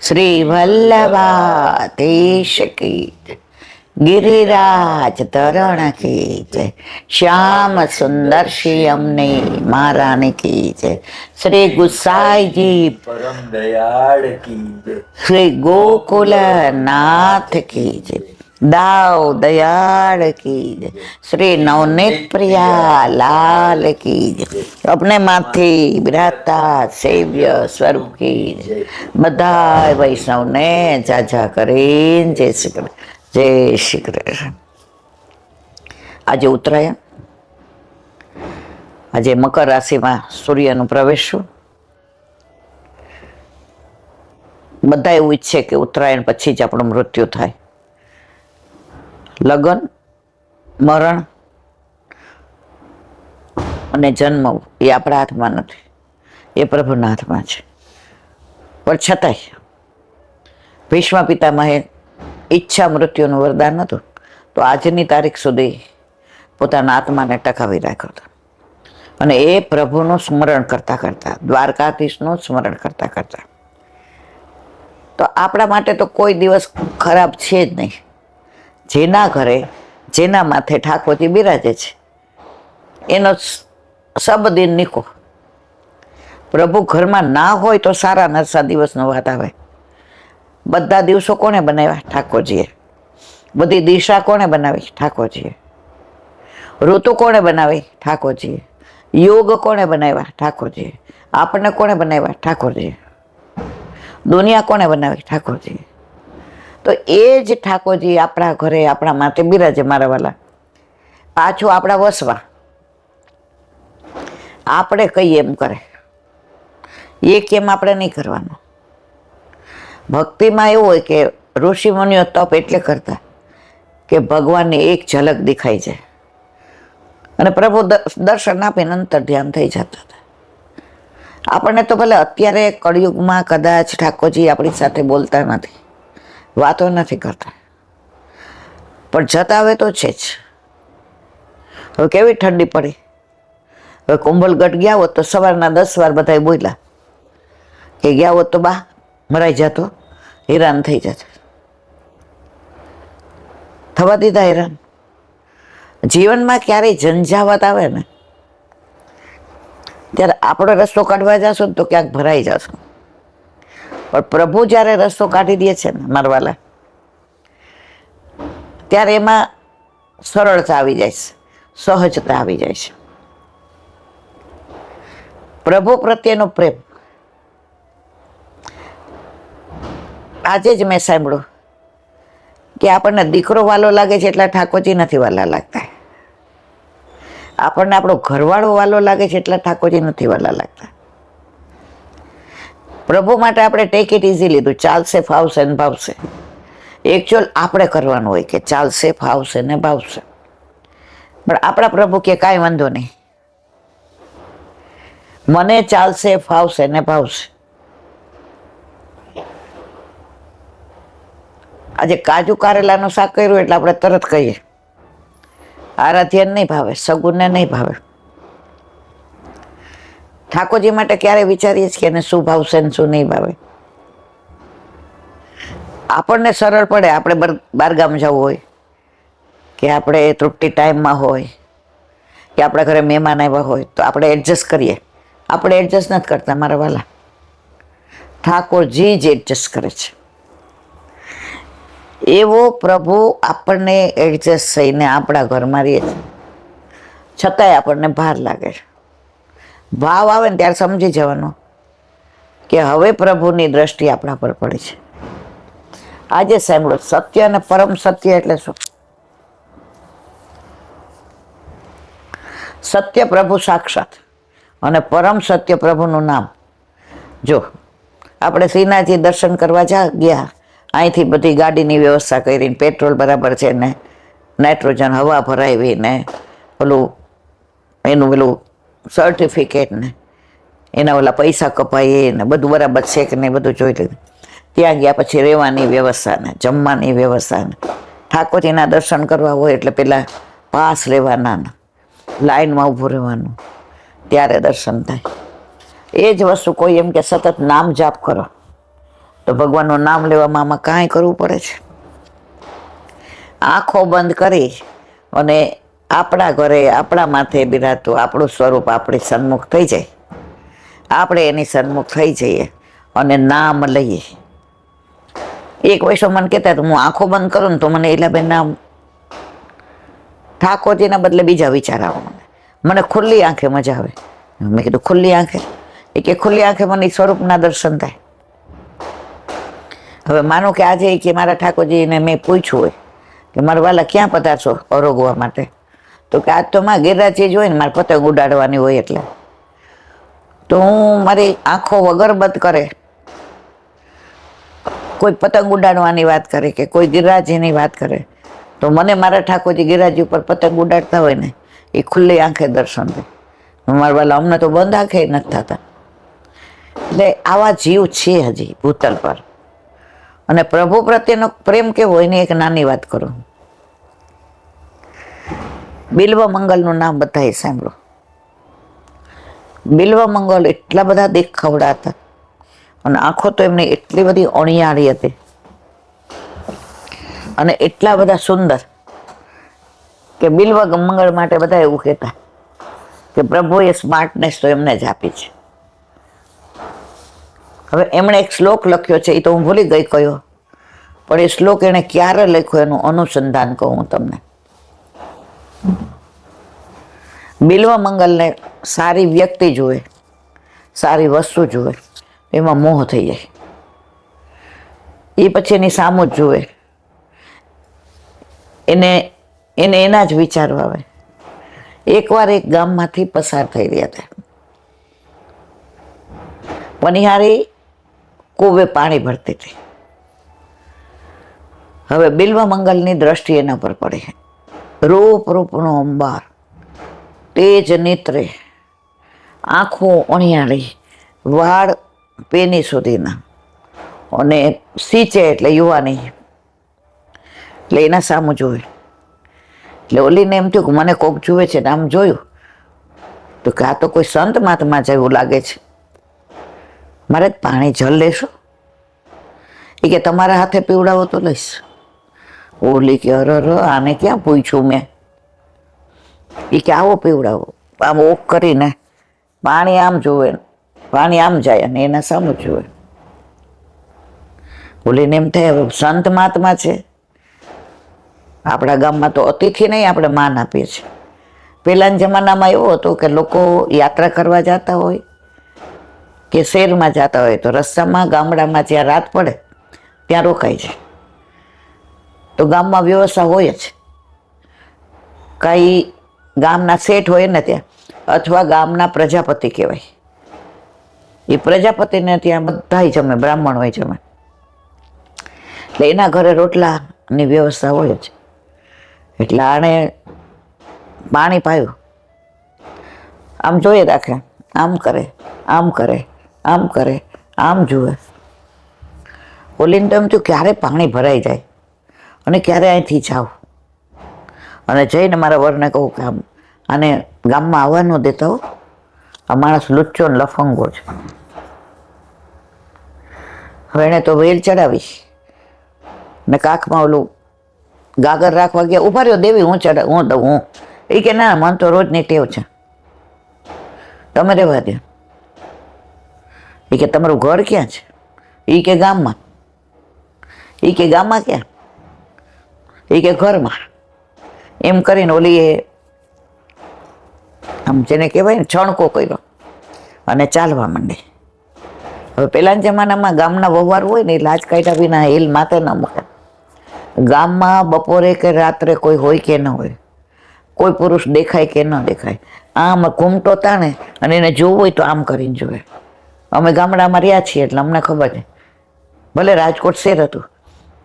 શ્રી વલ્લભાધીશ કી જય. ગિરિરાજ ધરણ કી જય. શ્યામ સુંદર શ્રી અમને મહારાણી કી જય. શ્રી ગુસાઈજી પરમ દયાળ કી જય. શ્રી गोकुल नाथ की जय. दाव दयाल की जय. श्री नवनीत प्रिया लाल की जय. अपने माथे બિરાજતા સેવ્ય સ્વરૂપ કી જય. બધા વૈષ્ણવને જાજા કરીને જય શ્રી કૃષ્ણ. જય શ્રી કૃષ્ણ. આજે ઉત્તરાયણ, આજે મકર રાશિમાં સૂર્યનું પ્રવેશ. બધા એવું ઈચ્છે કે ઉત્તરાયણ પછી જ આપણું મૃત્યુ થાય. લગ્ન, મરણ અને જન્મ એ આપણા હાથમાં નથી, એ પ્રભુના હાથમાં છે. પણ છતાંય ભીષ્મ પિતામહે ઈચ્છા મૃત્યુનું વરદાન હતું, તો આજની તારીખ સુધી પોતાના આત્માને ટકાવી રાખ્યો હતો. અને એ પ્રભુનું સ્મરણ કરતા કરતા, દ્વારકાધીશનું સ્મરણ કરતા કરતા, તો આપણા માટે તો કોઈ દિવસ ખરાબ છે જ નહીં. જેના ઘરે, જેના માથે ઠાકોરજી બિરાજે છે, એનો સબ દિન નીકો. પ્રભુ ઘરમાં ના હોય તો સારા નરસા દિવસનો વાત આવે. બધા દિવસો કોને બનાવ્યા? ઠાકોરજીએ. બધી દિશા કોને બનાવી? ઠાકોરજીએ. ઋતુ કોને બનાવી? ઠાકોરજીએ. યોગ કોને બનાવ્યા? ઠાકોરજીએ. આપણને કોને બનાવ્યા? ઠાકોરજીએ. દુનિયા કોને બનાવી? ઠાકોરજી. તો એ જ ઠાકોરજી આપણા ઘરે, આપણા માટે બિરાજે. મારા વાલા, પાછું આપણા વસવા, આપણે કહીએ એમ કરે. એ કેમ આપણે નહીં કરવાનું? ભક્તિમાં એવું હોય કે ઋષિ મુનિઓ તપ એટલે કરતા કે ભગવાનની એક ઝલક દેખાઈ જાય અને પ્રભુ દર્શન આપીને અંતર ધ્યાન થઈ જતા હતા. આપણને તો ભલે અત્યારે કળિયુગમાં કદાચ ઠાકોરજી આપણી સાથે બોલતા નથી, વાતો નથી કરતા, પણ જતા હવે તો છે જ. હવે કેવી ઠંડી પડી. હવે કુંભલગઢ ગયા હોત તો સવારના 10 વાર બધા બોલ્યા કે ગયા હોત તો બા મરાઈ જતો, હેરાન થઈ જતો. થવા દીધા હેરાન. જીવનમાં ક્યારેય ઝંઝાવત આવે ને ત્યારે આપણો રસ્તો કાઢવા જશો ને તો ક્યાંક ભરાઈ જશો. પણ પ્રભુ જ્યારે રસ્તો કાઢી દે છે ને મારવાલા, ત્યારે એમાં સરળતા આવી જાય છે, સહજતા આવી જાય છે. પ્રભુ પ્રત્યેનો પ્રેમ. આજે જ મેં સાંભળ્યું કે આપણને દીકરો વાલો લાગે છે એટલા ઠાકોરજી નથી વાલા લાગતા. આપણને આપણો ઘરવાળો વાલો લાગે છે એટલા ઠાકોરજી નથી વાલા લાગતા. પ્રભુ માટે આપણે ટેક ઇટ ઇઝી લીધું, ચાલશે, ફાવશે ને ભાવશે. એકચ્યુઅલ આપણે કરવાનું હોય કે ચાલશે, ફાવશે ને ભાવશે. પણ આપણા પ્રભુ કે કાંઈ વાંધો નહીં, મને ચાલશે, ફાવશે ને ભાવશે. આજે કાજુ કારેલાનું શાક કર્યું એટલે આપણે તરત કહીએ આરાધ્યને નહીં ભાવે, સગુનને નહીં ભાવે. ઠાકોરજી માટે ક્યારે વિચારીએ છીએ કે એને શું ભાવશે ને શું નહીં ભાવે. આપણને સરળ પડે, આપણે બહારગામ જવું હોય કે આપણે તૃપ્તિ ટાઈમમાં હોય કે આપણા ઘરે મહેમાન આવ્યા હોય તો આપણે એડજસ્ટ કરીએ. આપણે એડજસ્ટ નથી કરતા મારા વાલા, ઠાકોરજી જ એડજસ્ટ કરે છે. એવો પ્રભુ આપણને એડજસ્ટ થઈને આપણા ઘરમાં રહે છે, છતાંય આપણને ભાર લાગે છે. ભાવ આવે ને ત્યારે સમજી જવાનું કે હવે પ્રભુની દ્રષ્ટિ આપણા પર પડી છે. આજે સાંભળો, સત્ય અને પરમ સત્ય એટલે શું? સત્ય પ્રભુ સાક્ષાત અને પરમ સત્ય પ્રભુનું નામ. જો આપણે શ્રીનાથજી દર્શન કરવા ગયા, અહીંથી બધી ગાડીની વ્યવસ્થા કરીને, પેટ્રોલ બરાબર છે ને, નાઇટ્રોજન હવા ભરાવી ને, એનું પેલું સર્ટિફિકેટ ને એના ઓલા પૈસા કપાય ને બધું બરાબર છે કે નહીં બધું જોઈ લીધું. ત્યાં ગયા પછી રહેવાની વ્યવસ્થા ને જમવાની વ્યવસ્થા ને, ઠાકોરજીના દર્શન કરવા હોય એટલે પેલા પાસ લેવાના ને લાઈનમાં ઊભું રહેવાનું, ત્યારે દર્શન થાય. એ જ વસ્તુ કોઈ એમ કે સતત નામ જાપ કરો, તો ભગવાનનું નામ લેવામાં આમાં કાંઈ કરવું પડે છે? આંખો બંધ કરી અને આપણા ઘરે આપણા માથે બિરાજતું આપણું સ્વરૂપ આપણી સન્મુખ થઈ જાય, આપણે એની સન્મુખ થઈ જઈએ અને નામ લઈએ. એક વૈષ્ણવ મને કહેતા હતા, હું આંખો બંધ કરું ને તો મને એલાબેન નામ ઠાકોરજીના બદલે બીજા વિચાર આવે. મને ખુલ્લી આંખે મજા આવે. મેં કીધું ખુલ્લી આંખે? એ કે ખુલ્લી આંખે મને સ્વરૂપના દર્શન થાય. હવે માનો કે આજે કે મારા ઠાકોરજીને મેં પૂછ્યું હોય કે મારા વાલા ક્યાં પધારશો અરોગવા માટે, તો કે આજ તો માં ગિરિરાજજી જ હોય ને, મારે પતંગ ઉડાડવાની હોય, એટલે તો હું મારી આંખો વગર બંધ કરે કોઈ પતંગ ઉડાડવાની વાત કરે કે કોઈ ગિરિરાજજીની વાત કરે, તો મને મારા ઠાકોરજી ગિરિરાજજી ઉપર પતંગ ઉડાડતા હોય ને એ ખુલ્લી આંખે દર્શન થાય. મારા વાલા અમને તો બંધ આંખે નથી થતા. એટલે આવા જીવ છે હજી ભૂતલ પર. અને પ્રભુ પ્રત્યેનો પ્રેમ કેવો હોય ને એક નાની વાત કરું. બિલ્વ મંગલનું નામ બધાએ સાંભળો. બિલ્વ મંગલ એટલા બધા દેખાવડા હતા અને આંખો તો એમની એટલી બધી અણિયાળી હતી અને એટલા બધા સુંદર કે બિલ્વ મંગળ માટે બધા એવું કહેતા કે પ્રભુએ સ્માર્ટનેસ તો એમને જ આપી છે. હવે એમણે એક શ્લોક લખ્યો છે, એ તો હું ભૂલી ગઈ કયો, પણ એ શ્લોક એણે ક્યારે લખ્યો એનું અનુસંધાન કહું હું તમને. બિલ્વ મંગલને સારી વ્યક્તિ જુએ, સારી વસ્તુ જુએ, એમાં મોહ થઈ જાય. એ પછી એની સામું જ જુએ, એને એના જ વિચારો આવે. એકવાર એક ગામમાંથી પસાર થઈ રહ્યા હતા. પનિહારી કૂવે પાણી ભરતી હતી. હવે બિલ્વ મંગલની દ્રષ્ટિ એના પર પડે. રૂપનો અંબાર, તેજ નેત્રે, આંખો અણિયાળી, વાળ પેની સુધીના અને સીંચે એટલે યુવાની, એટલે એના સામું જોયું. એટલે ઓલીને એમ થયું કે મને કોક જુએ છે ને આમ જોયું તો કે આ તો કોઈ સંત મહાત્મા જેવું લાગે છે, મારે પાણી જલ લેશો? એ કે તમારા હાથે પીવડાવો તો લઈશ. ઓલી કે અર આને ક્યાં પૂછ્યું મેં? એ કે આવો પીવડાવો. આમ ઓક કરીને પાણી આમ જોવે, પાણી આમ જાય અને એના સામું જોવે. ઓલીને એમ થાય હવે સંત મહાત્મા છે. આપણા ગામમાં તો અતિથિ નહીં આપણે માન આપીએ છીએ. પહેલાના જમાનામાં એવું હતું કે લોકો યાત્રા કરવા જતા હોય કે શહેરમાં જતા હોય તો રસ્તામાં ગામડામાં જ્યાં રાત પડે ત્યાં રોકાય છે. તો ગામમાં વ્યવસ્થા હોય જ, કાંઈ ગામના શેઠ હોય ને ત્યાં, અથવા ગામના પ્રજાપતિ કહેવાય, એ પ્રજાપતિને ત્યાં બધાય જમે, બ્રાહ્મણ હોય જમે, એટલે એના ઘરે રોટલાની વ્યવસ્થા હોય જ. એટલે આણે પાણી પાયું, આમ જોઈએ રાખે, આમ કરે, આમ કરે, આમ કરે, આમ જુએ. ઓલીને તો એમ થયું ક્યારે પાણી ભરાઈ જાય અને ક્યારે અહીંથી જાઉં અને જઈને મારા વરને કહું કે આમ આને ગામમાં આવવાનું દેતા હો, આ માણસ લુચ્ચો ને લફંગો છે. હવે એણે તો વેલ ચડાવી ને કાખમાં ઓલું ગાગર રાખવા ગયા. ઉભા રહ્યો દેવી, હું દઉં હું. એ કે ના, મને તો રોજની ટેવ છે, તમે રહેવા દો. એ કે તમારું ઘર ક્યાં છે? એ કે ગામમાં. એ કે ગામમાં ક્યાં? એ કે ઘરમાં. એમ કરીને ઓલી આમ જેને કહેવાય ને છણકો કર્યો અને ચાલવા માંડે. હવે પહેલાના જમાનામાં ગામના વ્યવહાર હોય ને એ લાજ કાઢ્યા વિના હેલ માથે ન મૂકે. ગામમાં બપોરે કે રાત્રે કોઈ હોય કે ન હોય, કોઈ પુરુષ દેખાય કે ન દેખાય, આમ ઘૂમટો તાણે અને એને જોવું હોય તો આમ કરીને જોવે. અમે ગામડામાં રહ્યા છીએ એટલે અમને ખબર છે. ભલે રાજકોટ શહેર હતું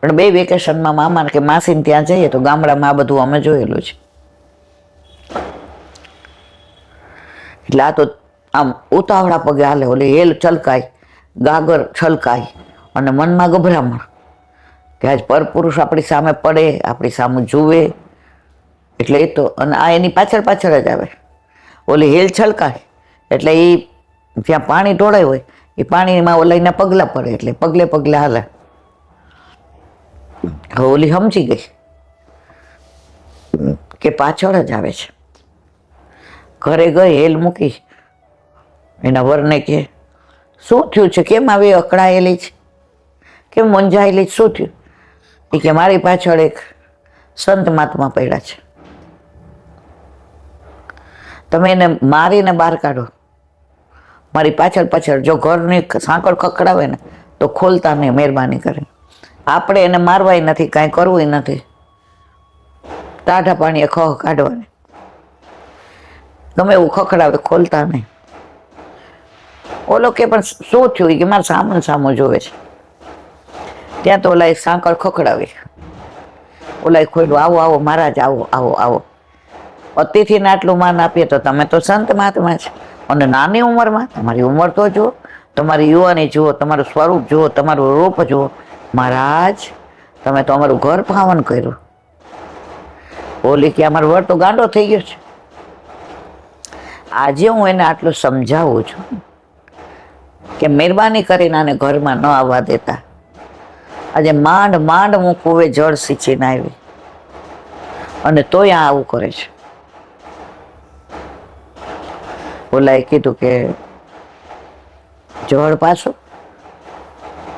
પણ 2 વેકેશનમાં મામા કે માસીને ત્યાં જઈએ તો ગામડામાં આ બધું અમે જોયેલું છે. એટલે આ તો આમ ઉતાવળા પગે હાલે. ઓલી હેલ છલકાય, ગાગર છલકાય અને મનમાં ગભરામણ કે આજ પરપુરુષ આપણી સામે પડે, આપણી સામે જુએ. એટલે એ તો, અને આ એની પાછળ પાછળ જ આવે. ઓલી હેલ છલકાય એટલે એ જ્યાં પાણી ઢોળાય હોય એ પાણીમાં ઓલાઈને પગલાં પડે એટલે પગલે પગલે હાલે. હવે ઓલી સમજી ગઈ કે પાછળ જ આવે છે. ઘરે ગઈ હેલ મૂકી, એના વરને કે શું થયું છે, કેમ આવી અકળાયેલી છે, કેમ મૂંઝાયેલી છે, શું થયું? એ કે મારી પાછળ એક સંત મહાત્મા પડ્યા છે, તમે એને મારીને બહાર કાઢો. મારી પાછળ પાછળ જો ઘરની સાંકળ ખખડાવે ને તો ખોલતા નહીં, મહેરબાની કરે. આપણે એને મારવાય નથી, કાંઈ કરવું નથી, ટાઢા પાણીએ ખોહ કાઢવાની. ગમે એવું ખખડાવે, ખોલતા નહીં. ઓલો કે પણ શું થયું? કે મારે સામું સામું જોવે છે. ત્યાં તો ઓલા સાંકળ ખખડાવી, ઓલા ખોલ્યું, આવો આવો મહારાજ, આવો આવો આવો. અતિથિને આટલું માન આપીએ તો તમે તો સંત મહાત્મા છે, અને નાની ઉંમરમાં તમારી ઉંમર તો જુઓ, તમારી યુવાની જુઓ, તમારું સ્વરૂપ જુઓ, તમારું રૂપ જુઓ. મહારાજ તમે તો અમારું ઘર પાવન કર્યું. બોલી કે અમારો વર તો ગાંડો થઈ ગયો છે. આજે હું એને આટલું સમજાવું છું કે મહેરબાની કરીને આને ઘરમાં ન આવવા દેતા. આજે માંડ માંડ હું કુવે જળ સિંચીને આવી, અને તોય આ આવું કરે છે. ઓલાએ કીધું કે જળ પાછું?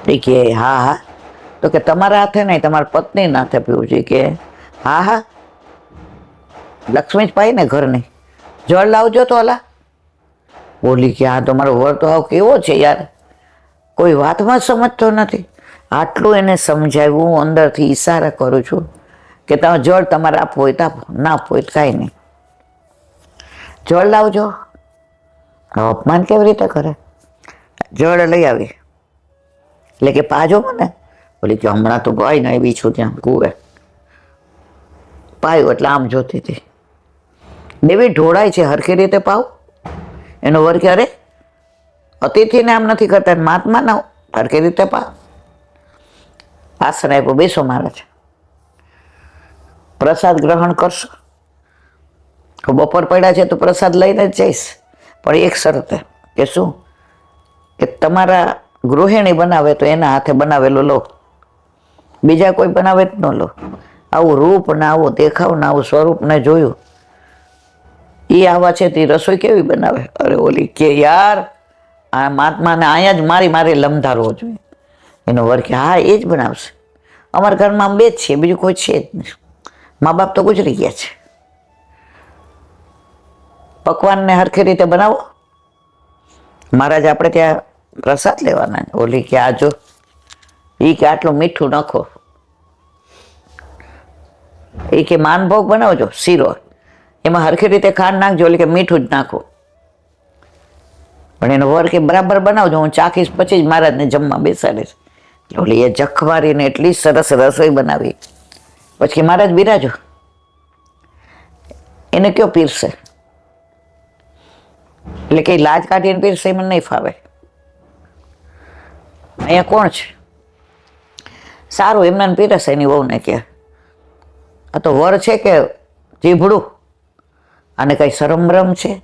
કે હા હા. તો કે તમારા હાથે નહીં, તમારા પત્નીના હાથે પીવું છે. કે હા હા, લક્ષ્મી જ પાઈ ને ઘરની, જળ લાવજો તો ઓલા. બોલી કે હા તો મારો વર તો આવ કેવો છે યાર, કોઈ વાતમાં સમજતો નથી. આટલું એને સમજાવ્યું. હું અંદરથી ઈશારા કરું છું કે તમે જળ તમારે આપવું હોય તો આપો, ના આપવું હોય તો કાંઈ નહીં, જળ લાવજો. અપમાન કેવી રીતે કરે? જળ લઈ આવી, એટલે કે પાજો મને. બોલી કે હમણાં તો પાઈ ને આવી છું ત્યાં કુવે. પાયું એટલે આમ જોતી હતી, દેવી ઢોળાય છે, હરખી રીતે પાવ. એનો વર કે અરે અતિથિને આમ નથી કરતા, મહાત્મા ના હરખી રીતે પાવ. આસન આપ્યો, બેસો મહારાજ, પ્રસાદ ગ્રહણ કરશો. બપોર પડ્યા છે તો પ્રસાદ લઈને જ જઈશ, પણ એક શરતે. કે શું? કે તમારા ગૃહિણી બનાવે તો એના હાથે બનાવેલો લો, બીજા કોઈ બનાવે જ ન લો. આવું રૂપ ને આવો દેખાવ ને આવું સ્વરૂપ ને જોયું, એ આવા છે તે રસોઈ કેવી બનાવે? અરે ઓલી કે યાર આ મહાત્માને અહીંયા જ મારી મારી લમધારવો જોઈએ. એનો વર કે હા એ જ બનાવશે, અમારા ઘરમાં આમ બે જ છીએ, બીજું કોઈ છે જ નહીં, મા બાપ તો ગુજરી ગયા છે. પકવાનને હરખી રીતે બનાવો મહારાજ, આપણે ત્યાં પ્રસાદ લેવાના. ઓલી કે આજો, એ કે આટલું મીઠું નાખો. એ કે માનભોગ બનાવજો, શીરો, એમાં હરખી રીતે ખાંડ નાખજો. એટલે કે મીઠું જ નાખો. પણ એનો વર કે બરાબર બનાવજો, હું ચાખીશ પછી જ મહારાજને જમવા બેસાડીશ. ઓલી એ જખવારીને એટલી સરસ રસોઈ બનાવી. પછી મહારાજ બિરાજો, એને કયો પીરશે? એટલે કઈ લાજ કાઢીને પીરશે મને નહીં ફાવે. અહીંયા કોણ છે સારું એમને પીરસે? એની વહુને કે આ તો વર છે કે જીભડું, અને કઈ શરમરમ છે?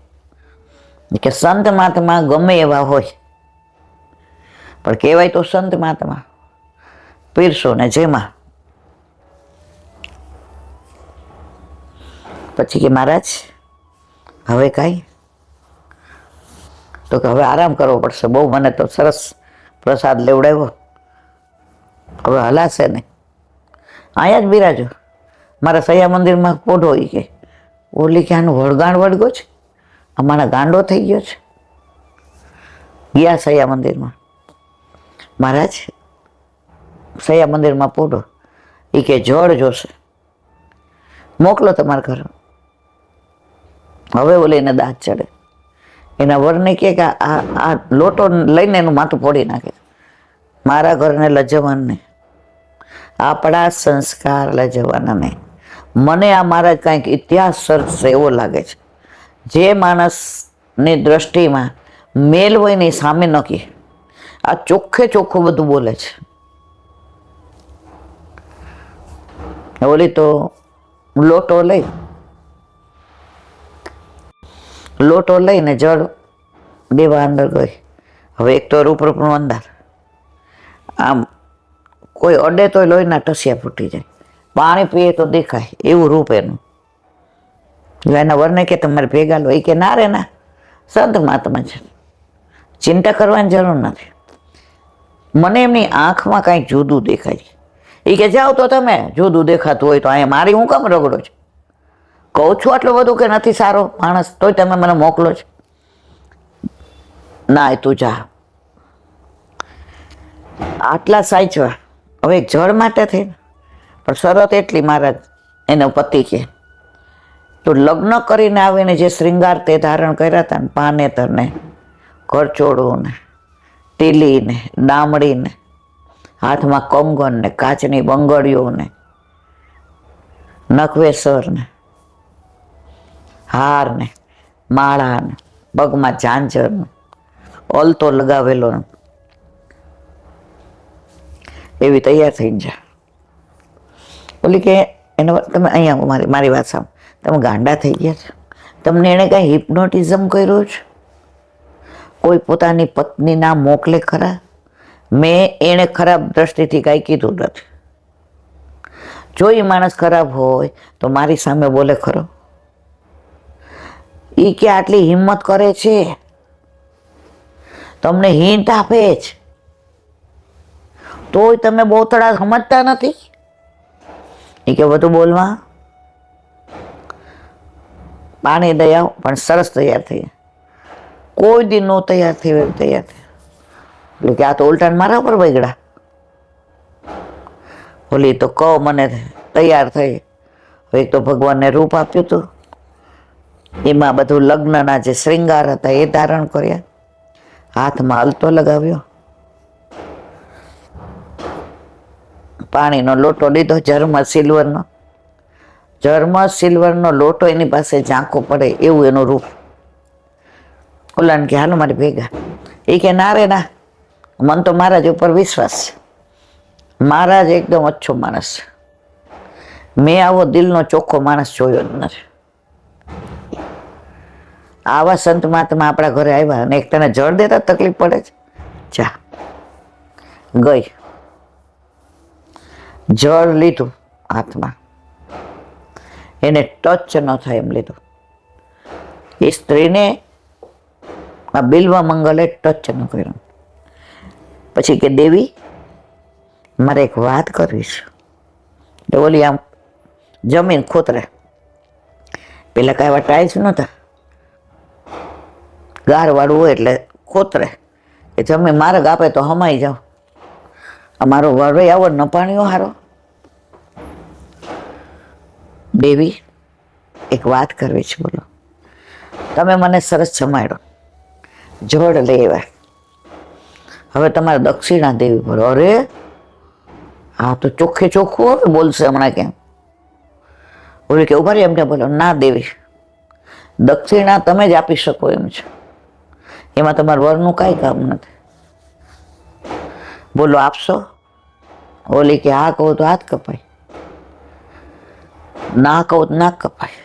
કે સંત મહાત્મા ગમે એવા હોય, પણ કહેવાય તો સંત મહાત્મા. પીરસો ને જેમાં. પછી કે મહારાજ હવે કાંઈ? તો કે હવે આરામ કરવો પડશે, બહુ મને તો સરસ પ્રસાદ લેવડાવ્યો, હવે હલાશે નહીં, અહીંયા જ બિરાજો. મારા સૈયા મંદિરમાં પોઢો. એ કે ઓલી કે આનું વળગાણ વળગો છે, અમારા ગાંડો થઈ ગયો છે. ગયા સૈયા મંદિરમાં. મહારાજ સૈયા મંદિરમાં પોઢો. એ કે જળ જોશે, મોકલો તમારા ઘર. હવે ઓલે એને દાંત ચડે. એના વરને કે આ લોટો લઈને એનું માથું ફોડી નાખે. મારા ઘરને લજવાન નહીં, આપણા સંસ્કાર લજવાના નહીં. મને આ મહારાજ કાંઈક ઇતિહાસ સર્જશે એવો લાગે છે. જે માણસની દ્રષ્ટિમાં મેલ હોય ને સામે ન કહે, આ ચોખ્ખે ચોખ્ખું બધું બોલે છે. ઓલી તો લોટો લઈને જળ દેવા અંદર ગઈ. હવે એક તો રૂપરૂપનું અંધાર, આમ કોઈ અડે તો લોહીના ટસિયા ફૂટી જાય, પાણી પીએ તો દેખાય એવું રૂપ એનું. એના વરને કે તમારે ભેગા લો, એ કે ના રે ના, સંત મહાત્મા છે, ચિંતા કરવાની જરૂર નથી. મને એમની આંખમાં કાંઈક જુદું દેખાય. એ કે જાઓ તો તમે, જુદું દેખાતું હોય તો અહીંયા મારી હું કામ રગડો છે? કહું છું આટલું બધું કે નથી સારો માણસ, તોય તમે મને મોકલો છો. ના, તું જા. આટલા સાચવા હવે એક જળ માટે થઈ, પણ શરત એટલી, મહારાજ એનો પતિ કે તો લગ્ન કરીને આવીને જે શ્રૃંગાર તે ધારણ કર્યા હતા ને, પાનેતર ને કરચોડું ને ટીલી ને ડામડી ને હાથમાં કંગન ને કાચની બંગડીઓ ને નખવેસર ને હાર ને માળા ને પગમાં ઝાંઝર ને ઓલતો લગાવેલો ને એવી તૈયાર થઈને જા. બોલી કે એને તમે અહીંયા મારી વાત સાંભળો, તમે ગાંડા થઈ ગયા છો? તમને એણે કાંઈ હિપ્નોટિઝમ કર્યો છે? કોઈ પોતાની પત્ની ના મોકલે ખરા? મેં એને ખરાબ દ્રષ્ટિથી કાંઈ કીધું નથી. જો એ માણસ ખરાબ હોય તો મારી સામે બોલે ખરો? એ કે આટલી હિંમત કરે છે, તમને હિંટ આપે છે, તોય તમે બોતડા સમજતા નથી. એ કે બધું બોલવા પાણી દઈ આવ, પણ સરસ તૈયાર થઈ. કોઈ દી નો તૈયાર થયો એવું તૈયાર થયો. એટલે કે આ તો ઉલટાન મારા ઉપર બગડા. બોલી તો કહો મને તૈયાર થઈ. એક તો ભગવાનને રૂપ આપ્યું હતું, એમાં બધું લગ્નના જે શ્રૃંગાર હતા એ ધારણ કર્યા, હાથમાં અલતો લગાવ્યો, પાણીનો લોટો લીધો, જર્મ સિલ્વરનો લોટો એની પાસે ઝાંખો પડે એવું એનું રૂપ. ઓલાને કે હાલો મારી ભેગા. એ કે ના રે ના, મન તો મહારાજ ઉપર વિશ્વાસ છે, મહારાજ એકદમ અચ્છો માણસ છે, મેં આવો દિલનો ચોખ્ખો માણસ જોયો જ નથી. આવા સંત મહાત્મા આપણા ઘરે આવ્યા અને એક તને જળ દેતા તકલીફ પડે છે? જા. ગઈ, જળ લીધું હાથમાં, એને ટચ ન થાય એમ લીધું. એ સ્ત્રીને આ બિલ્વ મંગલે ટચ ન કર્યું. પછી કે દેવી મારે એક વાત કરવીશ. ઓલી આમ જમીન ખોતરે, પેલા કાંઈ એવા ટાઇલ્સ નહોતા, ગારવાળું હોય એટલે ખોતરે એ જમીન માર્ગ આપે તો હમાઈ જાઓ. અમારો વરવે આવો નપાણીઓ હારો. દેવી એક વાત કરવી છે, બોલો. તમે મને સરસ જમાડ્યો, જળ લેવા, હવે તમારે દક્ષિણા દેવી પડે. અરે હા તો ચોખ્ખે ચોખ્ખું બોલશે હમણાં કેમ? બોલે કે ઉભા એમને બોલો, ના દેવી, દક્ષિણા તમે જ આપી શકો એમ છે, એમાં તમારા વરનું કાંઈ કામ નથી. બોલો આપશો? ઓલી કે હા કહું તો હાથ કપાય, ના કહું તો નાક કપાય.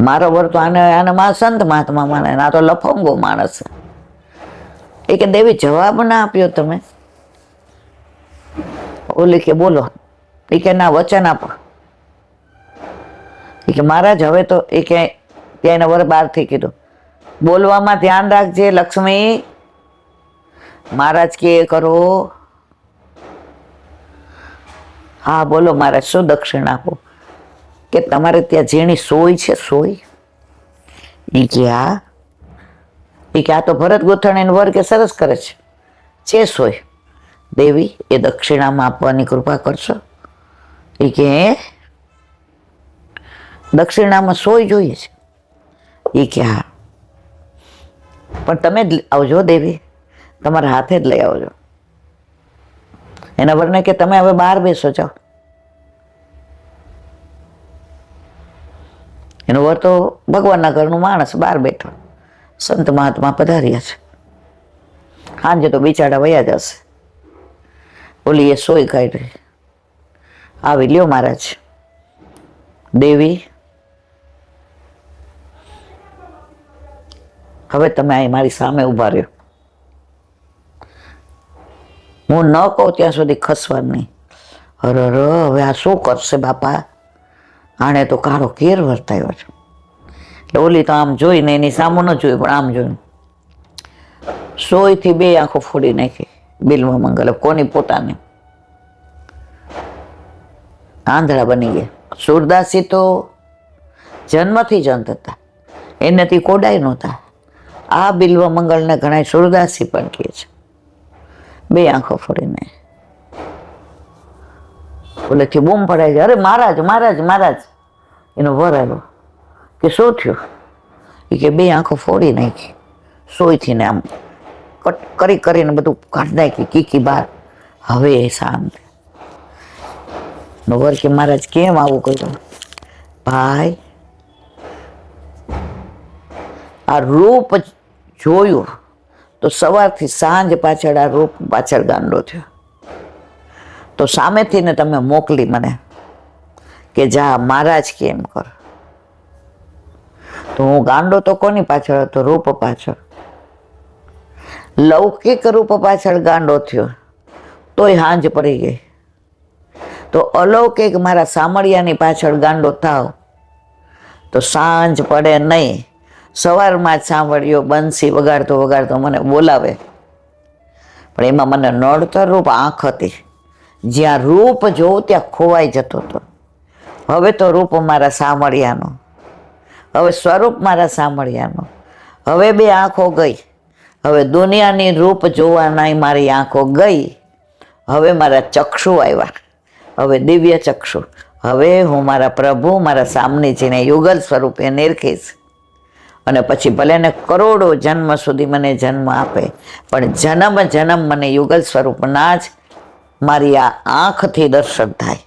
મારો વર તો આને મારા સંત મહાત્મા માને, ના તો લફંગો માણસ. એ કે દેવી જવાબ ના આપ્યો તમે. ઓલી કે બોલો. એ કે ના વચન આપો. એ કે મહારાજ હવે તો એ કે ત્યાં એના વર બહારથી કીધું, બોલવામાં ધ્યાન રાખજે લક્ષ્મી. મહારાજ કે કરો. હા બોલો મહારાજ, શું દક્ષિણા આપો? કે તમારે ત્યાં જેની સોય છે, સોય? એ કે હા. એ કે આ તો ભરત ગોથણ વર કે સરસ કરે છે સોય. દેવી એ દક્ષિણામાં આપવાની કૃપા કરશો? એ કે દક્ષિણામાં સોય જોઈએ છે? એ કે હા. પણ તમે જ આવજો દેવી, તમારા હાથે જ લઈ આવજો. એના વરને કે તમે હવે બહાર બેસો જાઓ. એનો વર તો ભગવાનના ઘરનું માણસ બહાર બેઠો, સંત મહાત્મા પધાર્યા છે. સાંજે તો બિચારા વયા જશે. બોલી એ સોય કાઢી, આવી લ્યો મહારાજ. દેવી હવે તમે અહીં મારી સામે ઊભા રહ્યો, હું ન કહું ત્યાં સુધી ખસવાનું નહીં. અરે હવે આ શું કરશે બાપા, આણે તો કાળો કેર વર્તાયો છે. એટલે ઓલી તો આમ જોઈને એની સામું ન જોયું, પણ આમ જોયું સોયથી 2 આંખો ફોડી નાખી બિલ્વ મંગલે. કોની? પોતાની. આંધળા બની ગયા. સુરદાસી તો જન્મથી જ અંધ હતા, એનાથી કોડાય નહોતા. આ બિલ્વ મંગળને ઘણા સુરદાસી પણ કહે છે. 2 આંખો ફોડીને ઓલેથી બૂમ પડાય છે, અરે મહારાજ મહારાજ મહારાજ. એનો વર આવ્યો કે શું થયું? એ કે 2 આંખો ફોડી નાખી સોયથી ને આમ કટ કરી કરીને બધું કાઢી નાખી કીકી બહાર. હવે એ શાંત. વર કે મહારાજ કેમ આવું કર્યું? ભાઈ આ રૂપ જોયું તો સવારથી સાંજ પાછળ આ રૂપ પાછળ ગાંડો થયો. તો સામેથી ને તમે મોકલી મને કે જા મહારાજ કેમ કર. તો હું ગાંડો તો કોની પાછળ હતો? રૂપ પાછળ. લૌકિક રૂપ પાછળ ગાંડો થયો તોય હાંજ પડી ગઈ. તો અલૌકિક મારા સામળિયાની પાછળ ગાંડો થાવ તો સાંજ પડે નહીં. સવારમાં જ સાંભળ્યો બંસી વગાડતો વગાડતો મને બોલાવે, પણ એમાં મને નડતર રૂપ આંખ હતી. જ્યાં રૂપ જોઉં ત્યાં ખોવાઈ જતો હતો. હવે તો રૂપ મારા સામળિયાનો, હવે સ્વરૂપ મારા સામળિયાનો. હવે 2 આંખો ગઈ. હવે દુનિયાની રૂપ જોવાના મારી આંખો ગઈ. હવે મારા ચક્ષુ આવ્યા, હવે દિવ્ય ચક્ષુ. હવે હું મારા પ્રભુ મારા સામનેજીને યુગલ સ્વરૂપે નિરખીશ. અને પછી ભલે ને કરોડો જન્મ સુધી મને જન્મ આપે, પણ જન્મ જન્મ મને યુગલ સ્વરૂપના જ મારી આ આંખથી દર્શન થાય.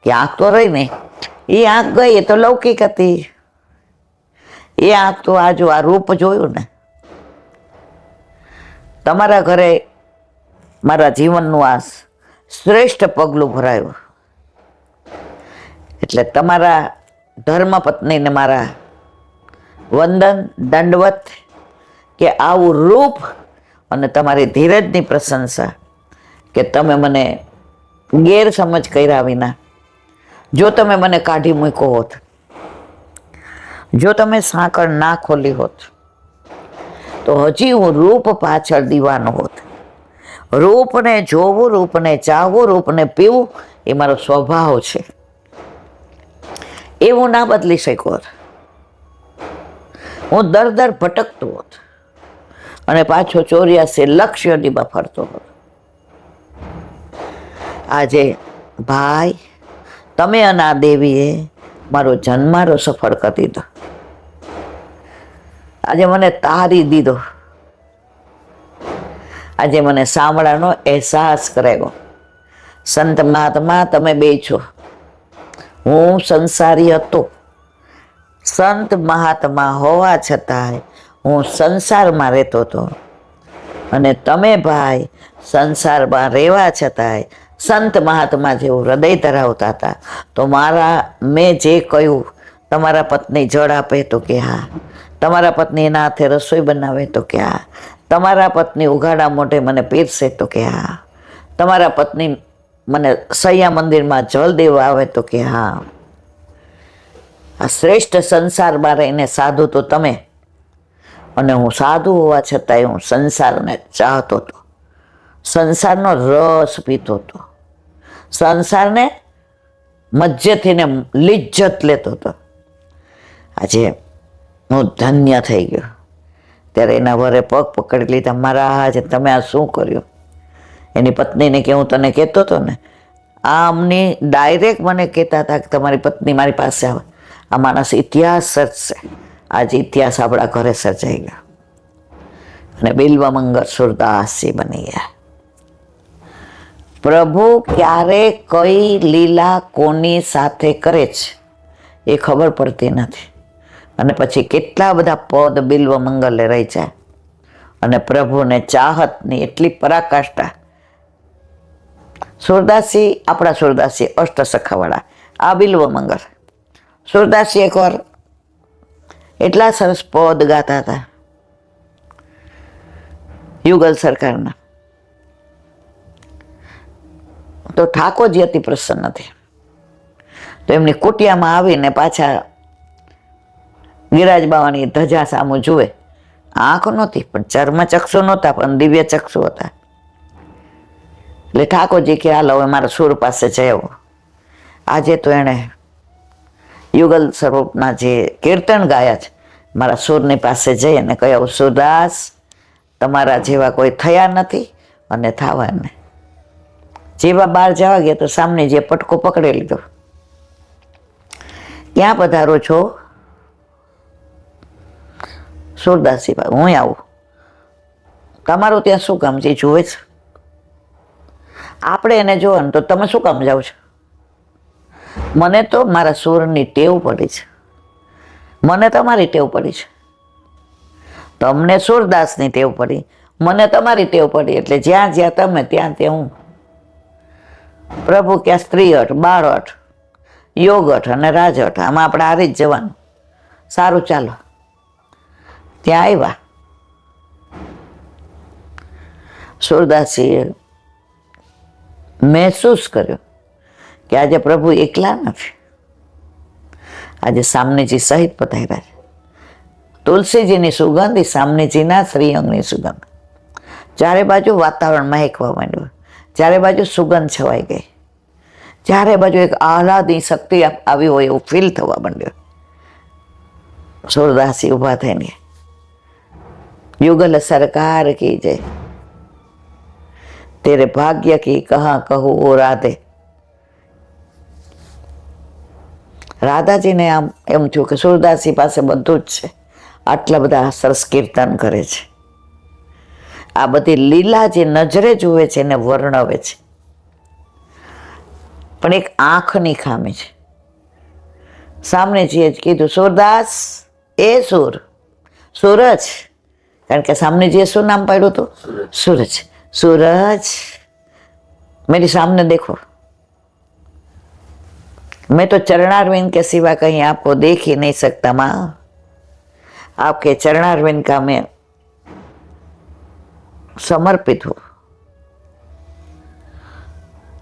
કે આંખ તો રહી ને, એ આંખ ગઈ, એ તો લૌકિક હતી. એ આંખ તો આ રૂપ જોયું ને. તમારા ઘરે મારા જીવનનું આ શ્રેષ્ઠ પગલું ભરાયું, એટલે તમારા ધર્મપત્નીને મારા વંદન દંડવત. કે આવું રૂપ અને તમારી ધીરજની પ્રશંસા, કે તમે મને ગેરસમજ કર્યા વિના, જો તમે મને કાઢી મૂક્યો હોત, જો તમે સાંકળ ના ખોલી હોત, તો હજી હું રૂપ પાછળ દીવાનો હોત. રૂપને જોવું, રૂપને ચાહવું, રૂપને પીવું એ મારો સ્વભાવ છે. એ હું ના બદલી શક્યો. હું દર ભટકતો હોત અને પાછો 84 લક્ષયોનીમાં ફરતો હોત. આજે ભાઈ તમે અને આ દેવીએ મારો જન્મારો સફળ કરી દીધો. આજે મને તારી દીધો. આજે મને સાંભળવાનો અહેસાસ કરાવ્યો. સંત મહાત્મા તમે 2 છો. હું સંસારી હતો. સંત મહાત્મા હોવા છતાંય હું સંસારમાં રહેતો હતો, અને તમે ભાઈ સંસારમાં રહેવા છતાંય સંત મહાત્મા જેવું હૃદય ધરાવતા હતા. તો મેં જે કહ્યું, તમારા પત્ની જળ આપે તો કે હા, તમારા પત્ની એના હાથે રસોઈ બનાવે તો કે હા, તમારા પત્ની ઉઘાડા મોઢે મને પીરસે તો કે હા, તમારા પત્ની મને સૈયા મંદિરમાં જલ દેવા આવે તો કે હા. આ શ્રેષ્ઠ સંસારમાં રહીને સાધુ તો તમે, અને હું સાધુ હોવા છતાંય હું સંસારને ચાહતો હતો. સંસારનો રસ પીતો હતો. સંસારને મજ્જથી ને લિજ્જત લેતો હતો. આજે હું ધન્ય થઈ ગયો. ત્યારે એના વરે પગ પકડી લીધા. મહારાજ તમે આ શું કર્યું? એની પત્નીને કે હું તને કહેતો હતો ને, આમની ડાયરેક્ટ મને કહેતા હતા કે તમારી પત્ની મારી પાસે આવે. આ માણસ ઇતિહાસ સર્જશે. આજે ઇતિહાસ આપણા ઘરે સર્જાઈ ગયો અને બિલ્વમંગલ સુરદાસજી બની ગયા. પ્રભુ ક્યારે કઈ લીલા કોની સાથે કરે છે એ ખબર પડતી નથી. અને પછી કેટલા બધા પદ બિલ્વમંગલે રહી જાય, અને પ્રભુને ચાહતની એટલી પરાકાષ્ઠા. સુરદાસી, આપણા સુરદાસી અષ્ટસખાવાળા, આ બિલ્વમંગલ. સુરદાસી એકવાર એટલા સરસ પદ ગાતા હતા યુગલ સરકારના. તો ઠાકોરજી અતિ પ્રસન્ન થયા. તો એમની કુટિયામાં આવીને પાછા ગિરાજ બાવાની ધજા સામું જુએ. આંખ નહોતી, પણ ચર્મચક્ષુ નહોતા, પણ દિવ્ય ચક્ષુ હતા. એટલે ઠાકોરજી કે હાલો હવે મારા સુર પાસે જયો. આજે તો એણે યુગલ સ્વરૂપના જે કીર્તન ગાયા છે, મારા સુરની પાસે જઈ અને કહ્યું, સુરદાસ, તમારા જેવા કોઈ થયા નથી અને થવા નહીં. જેવા બહાર જવા ગયા તો સામને જે પટકો પકડી લીધો. ક્યાં પધારો છો? સુરદાસજી, હું આવું. તમારું ત્યાં શું કામ છે? જુએ છે. આપણે એને જોવો ને તો તમે શું કામ જાઓ છો? મને તો મારા સુરની ટેવ પડી છે. મને તમારી ટેવ પડી છે. તમને સુરદાસની ટેવ પડી, મને તમારી ટેવ પડી. એટલે જ્યાં જ્યાં તમે ત્યાં ત્યાં હું. પ્રભુ ક્યાં સ્ત્રી હઠ, બાળ હઠ, યોગ હઠ અને રાજ હઠ, આમાં આપણે હારી જ જવાનું. સારું, ચાલો. ત્યાં આવ્યા. સુરદાસજીએ મહેસૂસ કર્યો કે આજે પ્રભુ એકલા નથી, આજે સામનેજી સહિત પધાર્યા છે. તુલસીજીની સુગંધ, સામનેજીના શ્રીઅંગની સુગંધ. ચારે બાજુ વાતાવરણ મહેકવા માંડ્યું. ચારે બાજુ સુગંધ છવાઈ ગઈ. ચારે બાજુ એક આહલાદની શક્તિ આવી હોય એવું ફીલ થવા માંડ્યું. સુરદાસજી ઊભા થઈને, युगल सरकार की जय, तेरे भाग्य की कहाँ कहूँ ओ राधे. રાધાજીને આમ એમ થયું કે સુરદાસજી પાસે બધું જ છે. આટલા બધા સરસ કીર્તન કરે છે. આ બધી લીલા જે નજરે જુએ છે એને વર્ણવે છે. પણ એક આંખની ખામી છે. સામનેજીએ જ કીધું, સુરદાસ, એ સૂરજ. કારણ કે સામનેજીએ શું નામ પાડ્યું હતું? सूरज. सूरज, मेरी सामने देखो. मैं तो चरणारविंद के सिवा कहीं आपको देख ही नहीं सकता माँ. आपके चरणारविंद का मैं समर्पित हूँ.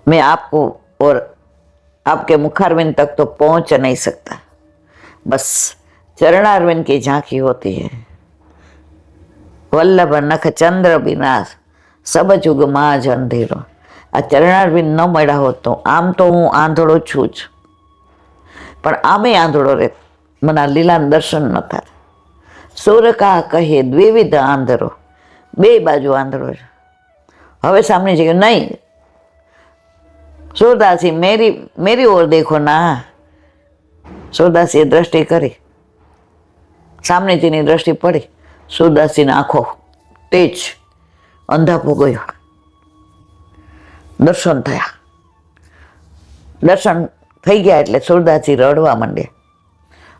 मैं आपको और आपके मुखारविंद तक तो पहुंच नहीं सकता. बस चरणारविंद की झांकी होती है. वल्लभ नख चंद्र बिना सब जुग માં જ અંધેરો. આ ચરણારવિંદ ન મળ્યા હોત તો આમ તો હું આંધળો છું જ, પણ આમે આંધળો રે, મને આ લીલાના દર્શન ન થાય. સુર કા કહે દ્વિવિધ આંધળો, બે બાજુ આંધળો છે. હવે સામે છે કે નહીં सूरदासी, मेरी ओर देखो ना. सूरदासीએ દ્રષ્ટિ કરી, સામનેજીની દ્રષ્ટિ પડી. सूरदासीની આંખો તેજ, અંધાપો ગયો. દર્શન થયા. દર્શન થઈ ગયા એટલે सूरदासी રડવા માંડ્યા.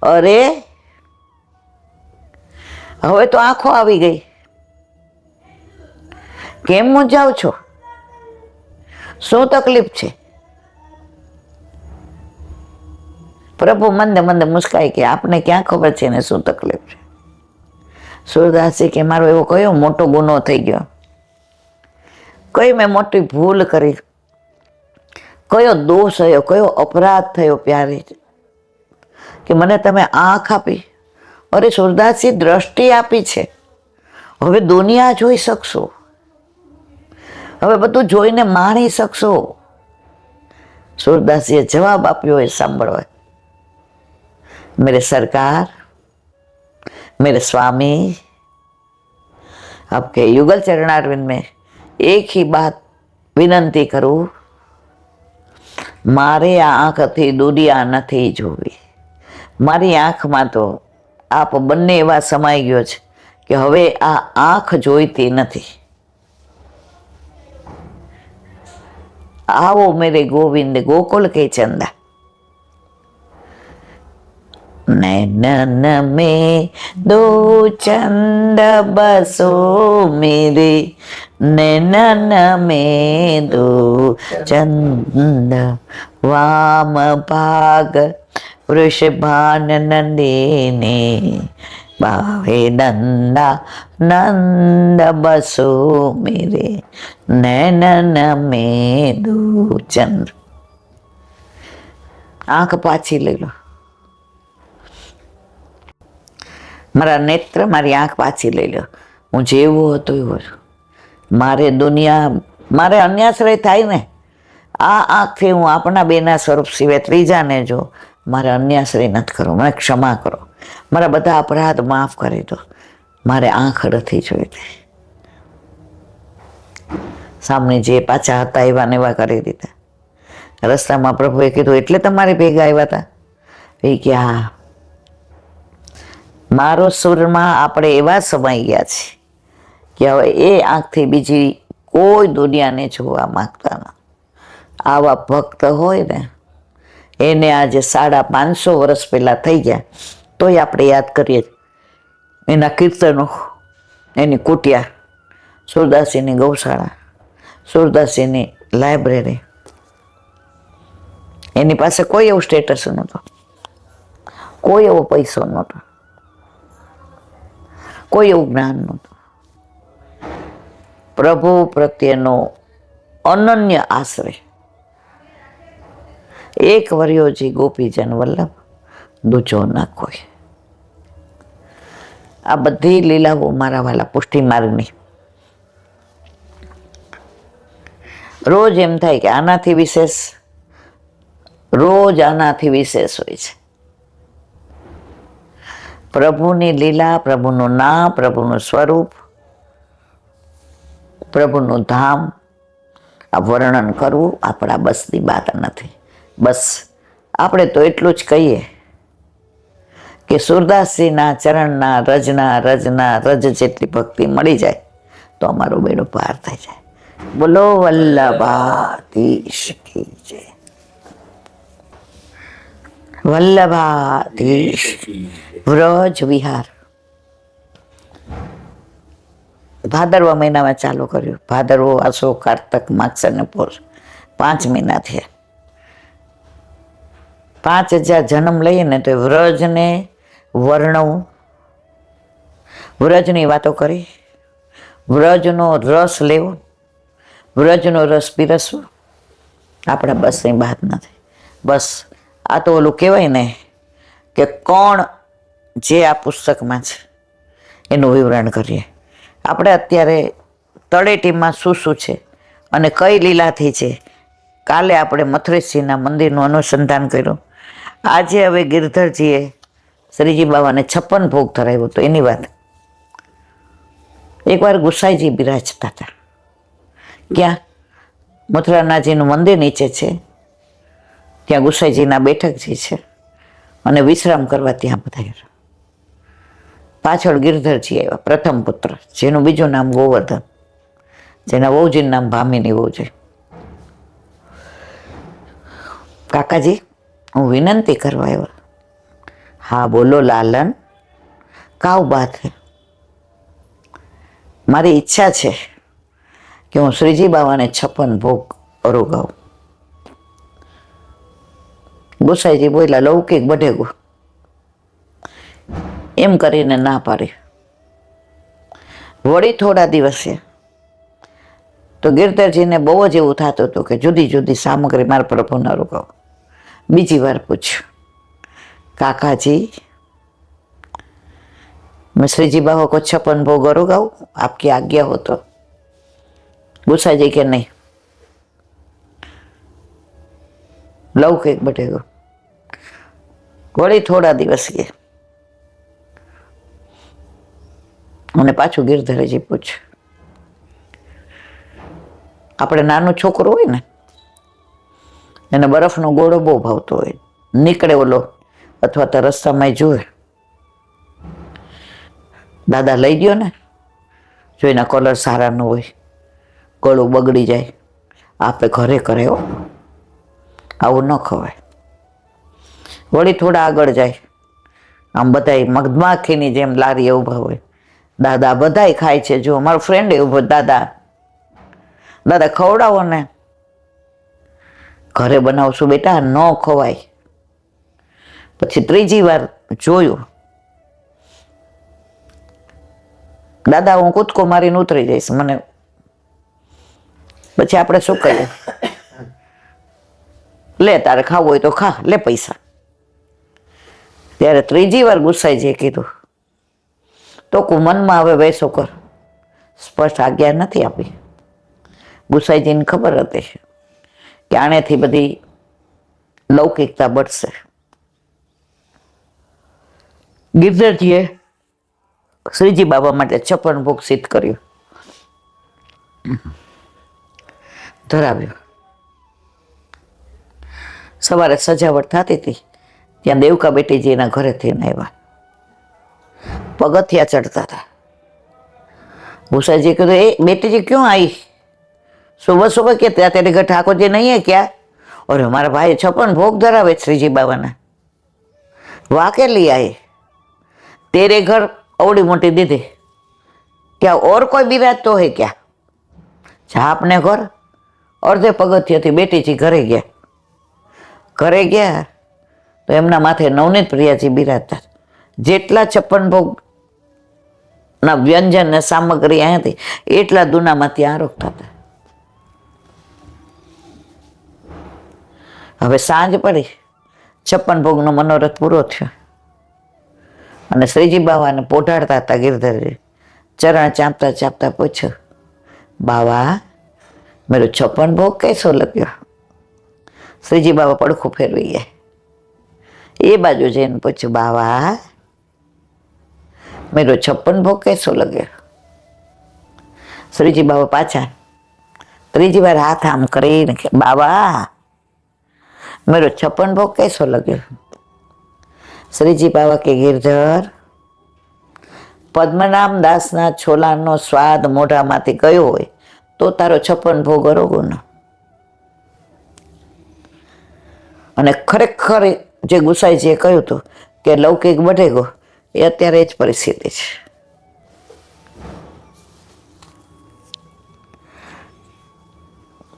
અરે હવે તો આંખો આવી ગઈ, કેમ મૂંઝાવ છો? શું તકલીફ છે? પ્રભુ મંદે મંદે મુસ્કાઈ કે આપને ક્યાં ખબર છે ને શું તકલીફ છે? सूरदासी કે મારો એવો કયો મોટો ગુનો થઈ ગયો, કઈ મેં મોટી ભૂલ કરી, કયો દોષ થયો, કયો અપરાધ થયો પ્યારી કે મને તમે આંખ આપી? અરે सूरदासी, દ્રષ્ટિ આપી છે, હવે દુનિયા જોઈ શકશો, હવે બધું જોઈને માણી શકશો. सूरदासीએ જવાબ આપ્યો એ સાંભળવા, मेरे सरकार, मेरे स्वामी, आपके युगल चरणारविंद में एक ही बात विनंती करूं, मारे आ आंखથી દુનિયા નથી જોવી. મારી આંખમાં તો આપ બંને એવા સમાઈ ગયો છે કે હવે આ આંખ જોઈતી નથી. आओ मेरे गोविंद गोकुल के चंदा. नैनन में दो चंद बसो मेरे, नैनन में दो चंद वाम भाग वृषभान नंदिनी, बावे नंदा नंद बसो मेरे नैनन में दो चंद्र. આંખ પાછી લઈ લો. મારા નેત્ર, મારી આંખ પાછી લઈ લો. હું જેવો હતો એવો છું. મારે દુનિયા, મારે અન્યાશ્રય થાય ને, આ આંખથી હું આપણા બેના સ્વરૂપ સિવાય ત્રીજાને જો મારે અન્યાશ્રય નથી કરો. મને ક્ષમા કરો, મારા બધા અપરાધ માફ કરી દો. મારે આંખ નથી જોઈતી. સામે જે પાછા હતા એવા ને એવા કરી દીધા. રસ્તામાં પ્રભુએ કીધું, એટલે તમારી ભેગા આવ્યા હતા? એ કે હા, મારો સુરમાં આપણે એવા સમાઈ ગયા છે કે હવે એ આંખથી બીજી કોઈ દુનિયાને જોવા માંગતા નથી. આવા ભક્ત હોય ને એને આજે 550 વર્ષ પહેલા થઈ ગયા તોય આપણે યાદ કરીએ. એના કીર્તનો, એની કુટિયા, સુરદાસીની ગૌશાળા, સુરદાસીની લાઇબ્રેરી. એની પાસે કોઈ એવું સ્ટેટસ નહોતું, કોઈ એવો પૈસો નહોતો, કોઈ એવું જ્ઞાન નહોતું. પ્રભુ પ્રત્યેનો અનન્ય આશ્રય. એક વર્યોજી ગોપીજન વલ્લભ, દૂજો ના કોઈ. આ બધી લીલાઓ મારા વાલા પુષ્ટિ માર્ગની. રોજ એમ થાય કે આનાથી વિશેષ, રોજ આનાથી વિશેષ હોય છે. પ્રભુની લીલા, પ્રભુનું નામ, પ્રભુનું સ્વરૂપ, પ્રભુનું ધામ, આ વર્ણન કરવું આપણા બસની વાત નથી. બસ આપણે તો એટલું જ કહીએ કે સુરદાસજીના ચરણના રજના રજ જેટલી ભક્તિ મળી જાય તો અમારો બેડો પાર થઈ જાય. બોલો વલ્લભાધીશ કી જય. વલ્લભાધીશ. વ્રજ વિહાર ભાદરવા મહિનામાં ચાલુ કર્યું. ભાદરવો, આસો, કારતક, માગસર ને પોષ 5 મહિના થયા. 5000 જન્મ લઈએ ને તો વ્રજને વર્ણવું, વ્રજની વાતો કરી, વ્રજનો રસ લેવો, વ્રજનો રસ પીરસવો આપણા બસની વાત નથી. બસ આ તો ઓલું કહેવાય ને કે કોણ જે આ પુસ્તકમાં છે એનું વિવરણ કરીએ. આપણે અત્યારે તળેટીમાં શું છે અને કઈ લીલાથી છે. કાલે આપણે મથુરેશજીના મંદિરનું અનુસંધાન કર્યું. આજે હવે ગિરધરજીએ શ્રીજી બાવાને 56 ભોગ ધરાવ્યો તો એની વાત. એકવાર ગુસાઈજી બિરાજતા હતા. ક્યાં? મથુરાનાજીનું મંદિર નીચે છે, ત્યાં ગુસાઈજીના બેઠકજી છે અને વિશ્રામ કરવા ત્યાં બધા. પાછળ ગિરધરજી આવ્યા, પ્રથમ પુત્ર, જેનું બીજું નામ ગોવર્ધન, જેના વહુજીનું નામ ભામિની વહુ છે. કાકાજી, હું વિનંતી કરવા આવ્યો. હા બોલો લાલન, કાવ બાત હે. મારી ઈચ્છા છે કે હું શ્રીજી બાવાને 56 ભોગ અરોગાવું. ગુસાઈજી બોલ્યા, લૌકિક બઢેગું. એમ કરીને ના પાડી. વળી થોડા દિવસે તો ગિરધરજીને બહુ જ એવું થતું હતું કે જુદી જુદી સામગ્રી મારા પ્રભુને અરોગાવો. બીજી વાર પૂછ્યું, કાકાજી मैं श्रीजी बाबा को 56 भोग अरोगाऊं, आपकी आज्ञा हो तो? गुसाईजी के नहीं, लौकिक बटेगो. वળી થોડા દિવસ ગયા અને પાછું ગિરધરજી પૂછ્યું. આપણે નાનો છોકરો હોય ને એને બરફનો ગોળો બહુ ભાવતો હોય, નીકળે ઓલો અથવા તો રસ્તામાં જોવે, દાદા લઈ ગયો ને, જો એના કલર સારા ન હોય, ગળું બગડી જાય, આપણે ઘરે કરે હો, આવું ન ખવાય. વળી થોડા આગળ જાય, આમ બધાય મધમાખીની જેમ લારી ઊભા હોય, દાદા બધાય ખાય છે, જો મારો ફ્રેન્ડ એવું, દાદા દાદા ખવડાવો ને. ઘરે બનાવશું બેટા, ન ખવાય. પછી ત્રીજી વાર જોયું દાદા હું કૂદકો મારીને ઉતરી જઈશ, મને પછી આપણે શું કહીએ, લે તારે ખાવું હોય તો ખા, લે પૈસા. ત્યારે ત્રીજી વાર ગુસાઈજીએ કીધું, તો મનમાં હવે વૈસો કર. સ્પષ્ટ આજ્ઞા નથી આપી. ગુસાઈજીને ખબર હતી કે આનેથી બધી લૌકિકતા બળશે. ગિરધરજીએ શ્રીજી બાબા માટે 56 ભોગ સિદ્ધ કર્યું, ધરાવ્યું. સવારે સજાવટ થતી હતી ત્યાં દેવકા બેટીજી એના ઘરેથી આવ્યા, પગથિયા ચડતા હતા. भूषा जी कहते ए बेटी जी क्यों आई, सुबह सुबह के तेरे घर ठाकुर जी नहीं है क्या? और हमारा भाई 56 भोग धरावे श्री जी बाबा ने, वाह के लिए आए, तेरे घर अवड़ी मोटी दीदी, क्या और कोई बिराज तो है क्या? जा अपने घर. अर्धे पगथिया थी बेटी जी घरे गया. घरे गया तो एमना माथे नवनीत प्रियाजी बिराजता. जेटला 56 भोग ना व्यंजन ने सामग्री अहीं थी एटला दूनामांथी आरोगता था. હવે સાંજ પડી, 56 ભોગનો મનોરથ પૂરો થયો અને શ્રીજી બાવાને પોઢાડતા હતા ગિરધરજી. ચરણ ચાંપતા ચાંપતા પૂછ્યું, બાવા મેરો 56 ભોગ कैसो लग्यो? શ્રીજી બાવા પડખું ફેરવી ગયા. એ બાજુ જઈને પૂછ્યું, બાવા મેરો 56 ભોગ कैसो लग्यो? શ્રીજી બાવા પાછા ત્રીજી વાર હાથ આમ કરીને, બાવા मेरो 56 भोग कैसो लगे? श्रीजी बाबा के गिरधर पद्मनाम दास ना छोला नो स्वाद मोढ़ा माथी गयो होय तो तारो 56 भोग अरोगो न. અને ખરેખર જે ગુસાઈજીએ કહ્યું હતું કે લૌકિક બઢેગો, એ અત્યારે જ પરિસ્થિતિ છે.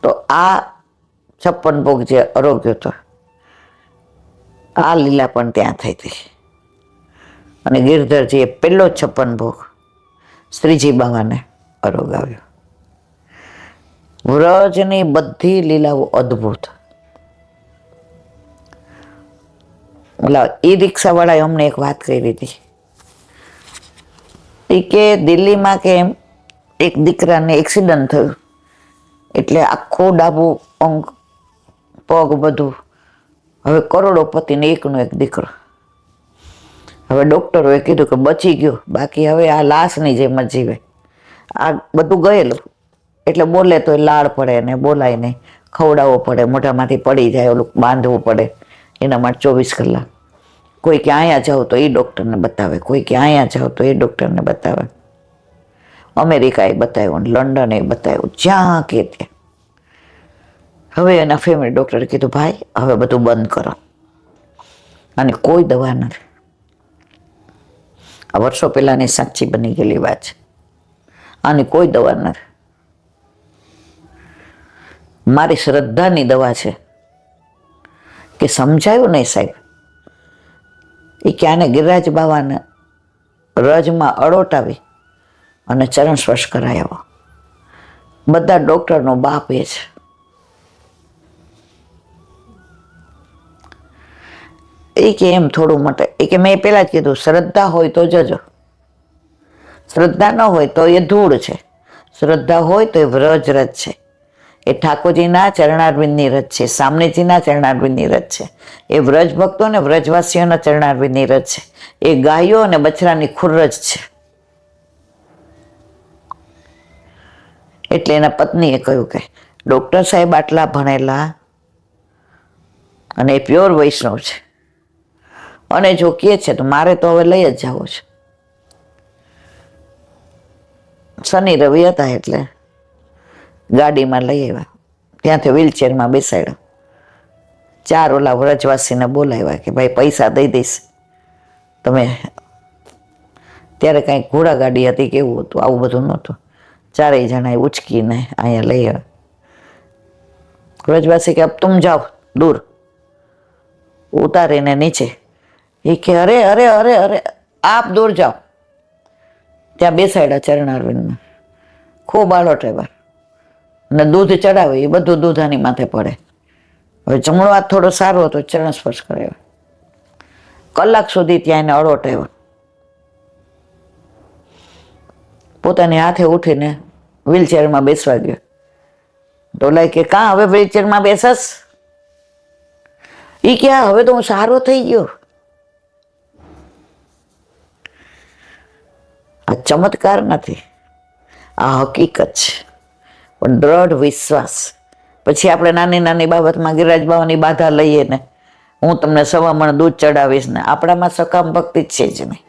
તો આ 56 ભોગ જે અરોગ્યો હતો, આ લીલા પણ ત્યાં થઈ હતી. અને ગિરધરજીએ પહેલો 56 ભોગ શ્રીજી બાવાને અરોગાવ્યો. વ્રજની બધી લીલાઓ અદ્ભુત. ઓલા ઈ રિક્ષાવાળાએ અમને એક વાત કરી હતી, એ કે દિલ્હીમાં કે એમ એક દીકરાને એક્સિડન્ટ થયું એટલે આખો ડાબુ અંગ પગ બધું, હવે કરોડોપતિને એકનો એક દીકરો. હવે ડોક્ટરોએ કીધું કે બચી ગયો, બાકી હવે આ લાશની જેમ જ જીવે. આ બધું ગયેલું એટલે બોલે તો લાળ પડે ને બોલાય નહીં, ખવડાવવો પડે, મોઢામાંથી પડી જાય, ઓલું બાંધવું પડે, એના માટે 24 કલાક. કોઈ કે અહીંયા જાઓ તો એ ડૉક્ટરને બતાવે, કોઈ કે અહીંયા જાઓ તો એ ડૉક્ટરને બતાવે. અમેરિકાએ બતાવ્યું, લંડને બતાવ્યું, જ્યાં કે ત્યાં. હવે એના ફેમિલી ડૉક્ટરે કીધું, ભાઈ હવે બધું બંધ કરો, અને કોઈ દવા નથી. આ વર્ષો પહેલાંની સાચી બની ગયેલી વાત છે, આની કોઈ દવા નથી. મારી શ્રદ્ધાની દવા છે કે સમજાયું નહીં સાહેબ, એ કે આને ગિરિરાજ બાવાને રજમાં અડોટાવી અને ચરણ સ્પર્શ કરાયો. બધા ડૉક્ટરનો બાપ એ છે. એ કે એમ થોડું મટે, એ કે મેં પહેલાં જ કીધું, શ્રદ્ધા હોય તો જજો, શ્રદ્ધા ન હોય તો એ ધૂળ છે, શ્રદ્ધા હોય તો એ વ્રજ રજ છે, એ ઠાકોરજીના ચરણારવિંદની રજ છે, સામનેજીના ચરણારવિંદની રજ છે, એ વ્રજ ભક્તો અને વ્રજવાસીઓના ચરણારવિંદની રજ છે, એ ગાયો અને બછડાની ખુરજ છે. એટલે એના પત્નીએ કહ્યું કે ડૉક્ટર સાહેબ આટલા ભણેલા અને એ પ્યોર વૈષ્ણવ છે, અને જો કહે છે તો મારે તો હવે લઈ જ જવો છે. શનિ રવિ હતા એટલે ગાડીમાં લઈ આવ્યા, ત્યાંથી વ્હીલચેરમાં બેસાડ્યો. 4 ઓલા વ્રજવાસીને બોલાવ્યા કે ભાઈ પૈસા દઈ દઈશ તમે. ત્યારે કાંઈક ઘોડાગાડી હતી કે એવું હતું, આવું બધું નહોતું. 4 જણાએ ઉચકીને અહીંયા લઈ આવ્યા. વ્રજવાસી કે અબ તુમ જાઓ દૂર, ઉતારીને નીચે. એ કે અરે અરે અરે અરે આપ દૂર જાઓ. ત્યાં બેસાડ્યા ચરણારવિંદમાં, ખૂબ આળો ટેબર ને દૂધ ચડાવે એ બધું દૂધ આની માથે પડે. હવે જમણો હાથ થોડો સારો હતો, ચરણ સ્પર્શ કરાવ્યો. કલાક સુધી ત્યાં એને અડો ટેવ. પોતાની હાથે ઉઠીને વ્હીલચેરમાં બેસવા ગયો. તો લાય કે કાં હવે વ્હીલચેરમાં બેસસ? એ ક્યાં, હવે તો હું સારો થઈ ગયો. આ ચમત્કાર નથી, આ હકીકત છે. પણ દ્રઢ વિશ્વાસ. પછી આપણે નાની નાની બાબતમાં ગિરિરાજ બાવાની બાધા લઈએ ને, હું તમને સવામણ દૂધ ચડાવીશ ને, આપણામાં સકામ ભક્તિ જ છે જ નહીં.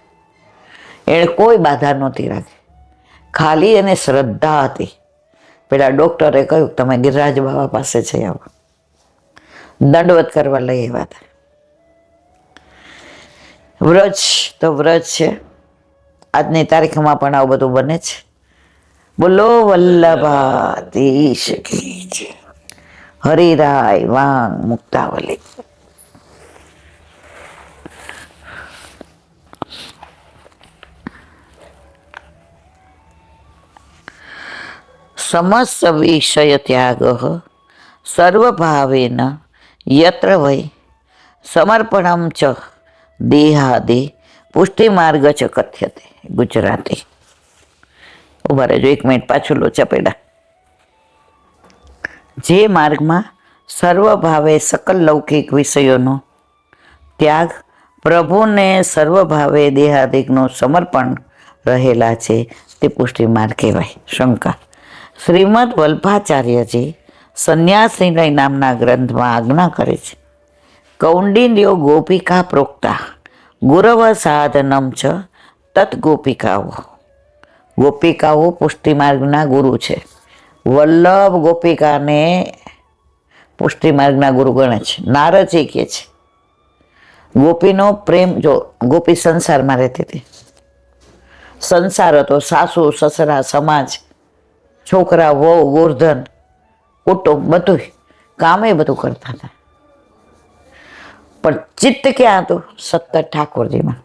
એણે કોઈ બાધા નહોતી રાખી, ખાલી એને શ્રદ્ધા હતી. પેલા ડોક્ટરે કહ્યું તમે ગિરિરાજ બાવા પાસે જઈ આવો, દંડવત કરવા લઈ આવ્યા હતા. વ્રજ તો વ્રજ છે. આજની તારીખમાં પણ આવું બધું બને છે. બોલો વલ્લભાધીશ કી જય. હરિરાય વાંગ મુક્તાવલી. સમસ્ત વિષય ત્યાગ સર્વભાવેન યત્ર વૈ સમર્પણમ ચ દેહાદિ પુષ્ટિ માર્ગ ચ કથ્યતે. ગુજરાતી. ઉભા રહેજો 1 મિનિટ, પાછું લોચા પેડા. જે માર્ગમાં સર્વભાવે સકલ લૌકિક વિષયોનો ત્યાગ, પ્રભુને સર્વભાવે દેહાદિકનું સમર્પણ રહેલા છે તે પુષ્ટિ માર્ગ કહેવાય. શંકા. શ્રીમદ વલ્ભાચાર્યજી સંન્યાસીનય નામના ગ્રંથમાં આજ્ઞા કરે છે, કૌંડિન્યો ગોપિકા પ્રોક્તા ગુરવ સાધનમ ચ તત ગોપિકાઓ. ગોપિકાઓ પુષ્ટિ માર્ગના ગુરુ છે. વલ્લભ ગોપિકાને પુષ્ટિ માર્ગના ગુરુ ગણે છે. નારદજી કહે છે ગોપીનો પ્રેમ, જો ગોપી સંસારમાં રહેતી હતી, સંસાર હતો, સાસુ સસરા સમાજ, છોકરા વહુ ગોર્ધન કુટુંબ, બધું કામે બધું કરતા હતા. પણ ચિત્ત ક્યાં હતું? સતત ઠાકોરજીમાં.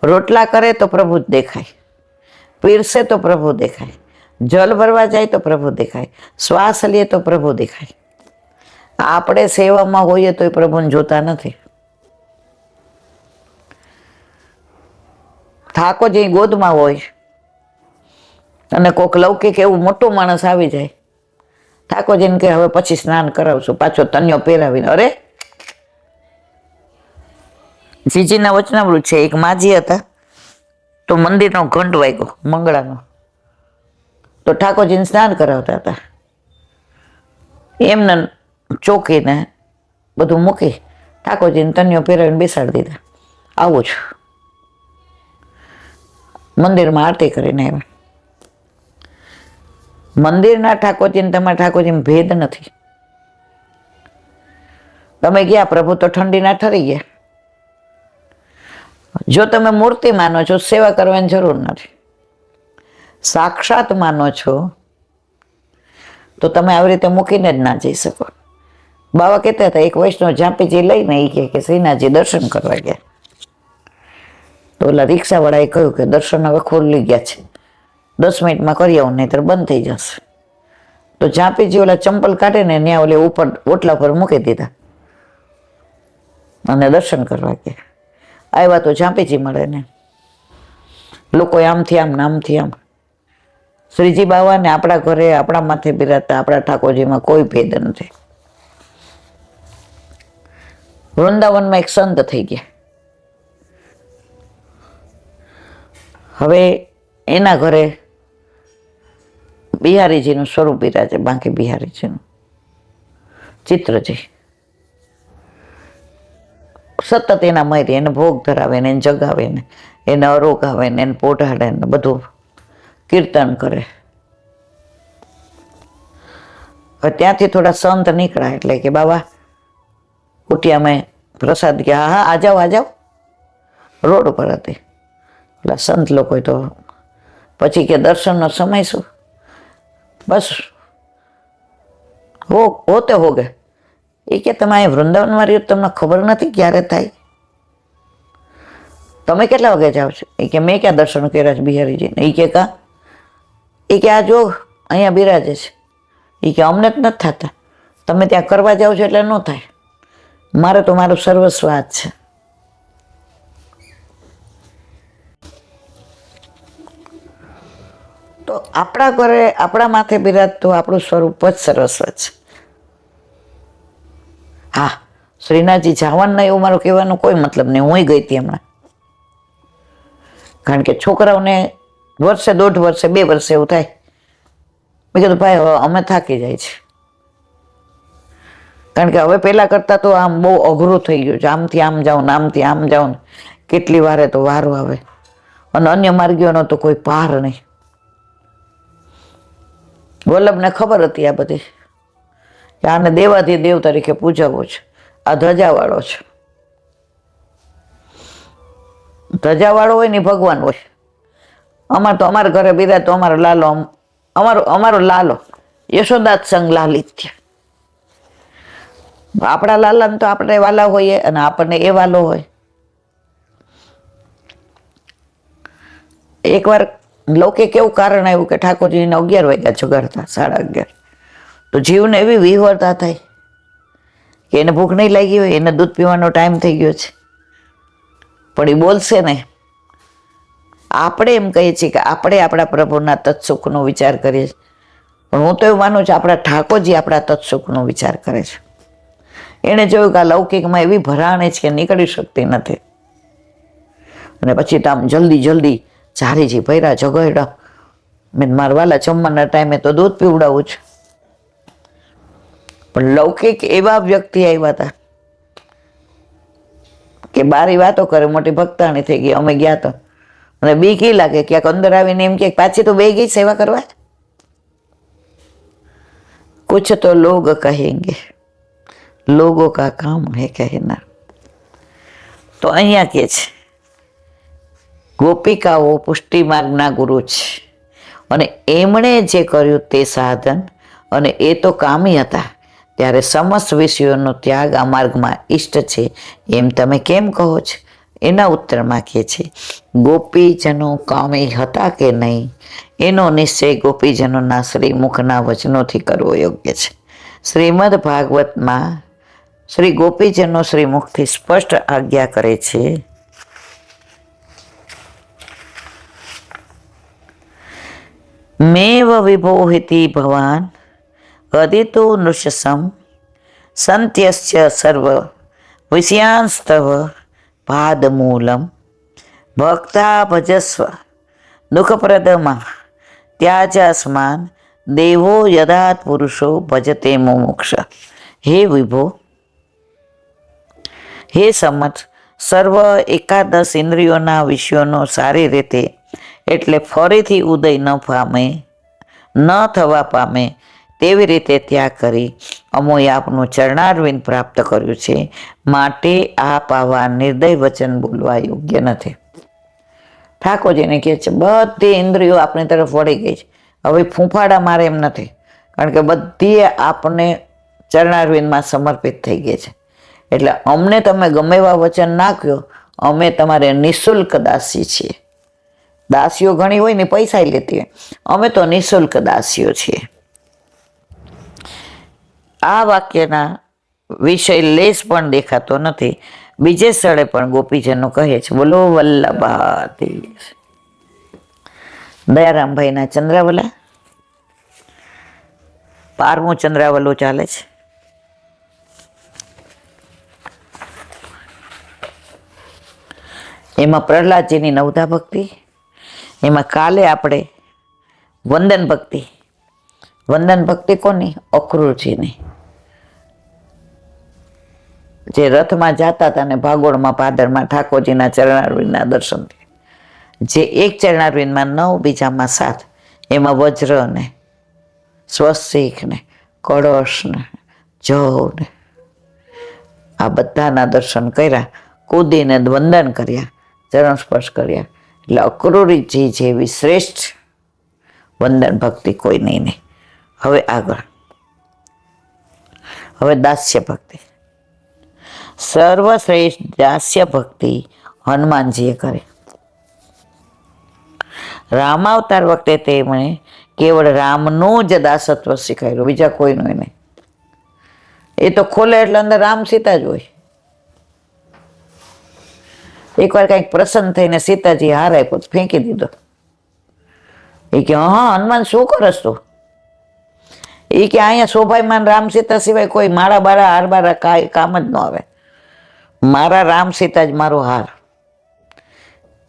રોટલા કરે તો પ્રભુ જ દેખાય, પીરસે તો પ્રભુ દેખાય, જલ ભરવા જાય તો પ્રભુ દેખાય, શ્વાસ લઈએ તો પ્રભુ દેખાય. આપણે સેવામાં હોઈએ તો એ પ્રભુને જોતા નથી. ઠાકોરજી ગોદમાં હોય અને કોઈક લૌકિક એવું મોટું માણસ આવી જાય, ઠાકોરજીને કે હવે પછી સ્નાન કરાવશું, પાછો તન્યો પહેરાવીને. અરે જીજીના વચનામૃત છે, એક માજી હતા તો મંદિરનો ઘંટ વાગ્યો મંગળાનો, તો ઠાકોરજીને સ્નાન કરાવતા હતા. એમને ચોકીને બધું મૂકી ઠાકોરજીને તન્યો પહેરાવીને બેસાડી દીધા. આવું જ મંદિરમાં આરતી કરીને આવ્યા. મંદિરના ઠાકોરજીને તમારા ઠાકોરજીમાં ભેદ નથી. તમે ગયા પ્રભુ તો ઠંડીના ઠરી ગયા. જો તમે મૂર્તિ માનો છો, સેવા કરવાની જરૂર નથી. સાક્ષાત માનો છો તો તમે આવી રીતે મૂકીને જ ના જઈ શકો. બાવા કહેતા હતા, એક વૈષ્ણવ ઝાંપીજી લઈને એ કે શ્રીનાથજી દર્શન કરવા ગયા, તો ઓલા રિક્ષાવાળાએ કહ્યું કે દર્શન હવે ખોલી ગયા છે, 10 મિનિટમાં કરી આવું, નહીંતર બંધ થઈ જશે. તો ઝાંપીજી ઓલા ચંપલ કાઢીને ત્યાં ઓલે ઉપર ઓટલા પર મૂકી દીધા અને દર્શન કરવા ગયા. આવ્યા તો ઝાંપીજી મળે ને લોકો આમથી આમ નામથી આમ. શ્રીજી બાવા ને આપણા ઘરે આપણા માથે બિરાજતા આપણા ઠાકોરજીમાં કોઈ ભેદ નથી. વૃંદાવનમાં એક સંત થઈ ગયા. હવે એના ઘરે બિહારીજીનું સ્વરૂપ બિરાજે, બાકી બિહારીજીનું ચિત્રજી સતત એના મરી, એને ભોગ ધરાવે ને, એને જગાવે ને, એને અરોગાવે ને, એને પોઢાડે ને, બધું કીર્તન કરે. ત્યાંથી થોડા સંત નીકળ્યા એટલે કે બાબા કુટિયામાં પ્રસાદ કે હા આ જાઓ આ જાઓ, રોડ ઉપર હતી. એટલે સંત લોકો તો પછી કે દર્શનનો સમય શું, બસ હોતે હો ગए. એ કે તમે અહીં વૃંદાવનમાં રહ્યો તમને ખબર નથી ક્યારે થાય, તમે કેટલા વાગે જાઓ છો? એ કે મેં ક્યાં દર્શન કર્યા છે બિહારીજીને. એ કે કા? એ કે આ જો અહીંયા બિરાજે છે. એ કે અમને જ નથી થતા, તમે ત્યાં કરવા જાઓ છો એટલે ન થાય. મારે તો મારું સર્વસ્વ આ જ છે. તો આપણા ઘરે આપણા માથે બિરાજતું આપણું સ્વરૂપ જ સર્વસ્વ છે. હા, શ્રીનાથજી જવાનું નહીં એવું મારું કહેવાનો કોઈ મતલબ નહીં. હું ગઈ હતી હમણાં, કારણ કે છોકરાઓને વર્ષે, 1.5 વર્ષે, 2 વર્ષે એવું થાય. મેં કીધું ભાઈ હવે અમે થાકી જાય છે, કારણ કે હવે પહેલા કરતા તો આમ બહુ અઘરું થઈ ગયું છે. આમથી આમ જાઉં ને આમથી આમ જાઉં ને કેટલી વારે તો વારો આવે, અને અન્ય માર્ગીઓનો તો કોઈ પાર નહીં. વલ્લભને ખબર હતી આ બધી, કે આને દેવાથી દેવ તરીકે પૂજવવો છે, આ ધજાવાળો છે. ધજાવાળો હોય ને ભગવાન હોય. અમારા ઘરે બિરાજ તો અમારો લાલો, અમારો લાલો યશોદાત સંગ લાલિત્ય. આપણા લાલાને તો આપણે વાલા હોઈએ અને આપણને એ વાલો હોય. એકવાર લૌકિક એવું કારણ આવ્યું કે ઠાકોરજીને 11 વાગ્યા જગાડતા, 11:30. તો જીવને એવી વિહવળતા થાય કે એને ભૂખ નહીં લાગી હોય, એને દૂધ પીવાનો ટાઈમ થઈ ગયો છે, પણ એ બોલશે ને. આપણે એમ કહીએ છીએ કે આપણે આપણા પ્રભુના તત્સુખનો વિચાર કરીએ છીએ, પણ હું તો એવું માનું છું આપણા ઠાકોરજી આપણા તત્સુખનો વિચાર કરે છે. એણે જોયું કે આ લૌકિકમાં એવી ભરાણે છે કે નીકળી શકતી નથી, અને પછી તો આમ જલ્દી ચારીજી ભર્યા જગાડ્યા. મેં મારા વાલા જમવાના ટાઈમે તો દૂધ પીવડાવું છું. પણ લૌકિક એવા વ્યક્તિ આવ્યા હતા કે બારી વાતો કરે, મોટી ભક્તાણી થઈ ગઈ. અમે ગયા તો મને બીક ઈ લાગે ક્યાંક અંદર આવીને એમ કે પાછી તો બે ગઈ સેવા કરવા. કુછ તો લોગ કહેંગે, લોગો કા કામ હે કહેના. તો અહીંયા કે છે ગોપિકાઓ પુષ્ટિ માર્ગના ગુરુ છે, અને એમણે જે કર્યું તે સાધન, અને એ તો કામી હતા. ત્યારે સમસ્ત વિષયોનો ત્યાગ આ માર્ગમાં ઈષ્ટ છે એમ તમે કેમ કહો છો? એના ઉત્તરમાં કહે છે ગોપીજનો કામી હતા કે નહીં એનો નિશ્ચય ગોપીજનોના શ્રી મુખના વચનોથી કરવો યોગ્ય છે. શ્રીમદ ભાગવતમાં શ્રી ગોપીજનો શ્રી મુખથી સ્પષ્ટ આજ્ઞા કરે છે મેવ વિભોહિતિ ભવાન અદિતો નૃશસમ સંત્યસ્ય સર્વ વિષયાંસ્તવ પાદમૂલમ ભક્તા ભજસ્વ દુઃખપ્રદમાં ત્યાજસ્માન દેવો યદાત પુરુષો ભજતે મુમુક્ષ. હે વિભો, હે સમત, સર્વ 11 ઇન્દ્રિયોના વિષયોનો સારી રીતે એટલે ફરીથી ઉદય ન થવા પામે તેવી રીતે ત્યાગ કરી અમોએ આપનું ચરણારવિંદ પ્રાપ્ત કર્યું છે. માટે આપ આવા નિર્દય વચન બોલવા યોગ્ય નથી. ઠાકોરજીને કહે છે બધી ઇન્દ્રિયો આપણી તરફ વળી ગઈ છે, હવે ફૂંફાડા મારે એમ નથી, કારણ કે બધી આપને ચરણારવિંદમાં સમર્પિત થઈ ગઈ છે. એટલે અમને તમે ગમે એવા વચન નાખ્યો, અમે તમારે નિઃશુલ્ક દાસી છીએ. દાસીઓ ઘણી હોય ને પૈસા લેતી હોય, અમે તો નિઃશુલ્ક દાસીઓ છીએ. આ વાક્યના વિષય લેશ પણ દેખાતો નથી. બીજે સ્થળે પણ ગોપીજનો કહે છે બોલો વલ્લભાતી. દયારામભાઈના ચંદ્રાવલા 12મું ચંદ્રાવલું ચાલે છે. એમાં પ્રહલાદજીની નવધા ભક્તિ, એમાં કાલે આપણે વંદન ભક્તિ કોની? અક્રૂરજીની. જે રથમાં જતા હતા ને ભાગોળમાં પાદરમાં ઠાકોરજીના ચરણારવિંદના દર્શનથી, જે એક ચરણારવિંદમાં 9, બીજામાં 7, એમાં વજ્ર ને સ્વસ્તિક ને કળશ ને જવ ને આ બધાના દર્શન કર્યા, કૂદીને વંદન કર્યા, ચરણ સ્પર્શ કર્યા. એટલે અક્રૂરજી જેવી શ્રેષ્ઠ વંદન ભક્તિ કોઈ નહીં. હવે આગળ, હવે દાસ્ય ભક્તિ. સર્વશ્રેષ્ઠ દાસ્ય ભક્તિ હનુમાનજીએ કરી. રામાવતાર વખતે તેમણે કેવળ રામનું જ દાસત્વ શીખાયું, બીજા કોઈનું નહીં. એ તો ખોલે એટલે અંદર રામ સીતા જ હોય. એકવાર કંઈક પ્રસન્ન થઈને સીતાજી હાર આપ્યો ફેંકી દીધો. એ કે હા હનુમાન શું કરસ તું? એ કે અહીંયા શોભાયમાન રામ સીતા સિવાય કોઈ માળા બાળા હાર બારા કાંઈ કામ જ ન આવે. મારા રામ સીતા જ મારો હાર.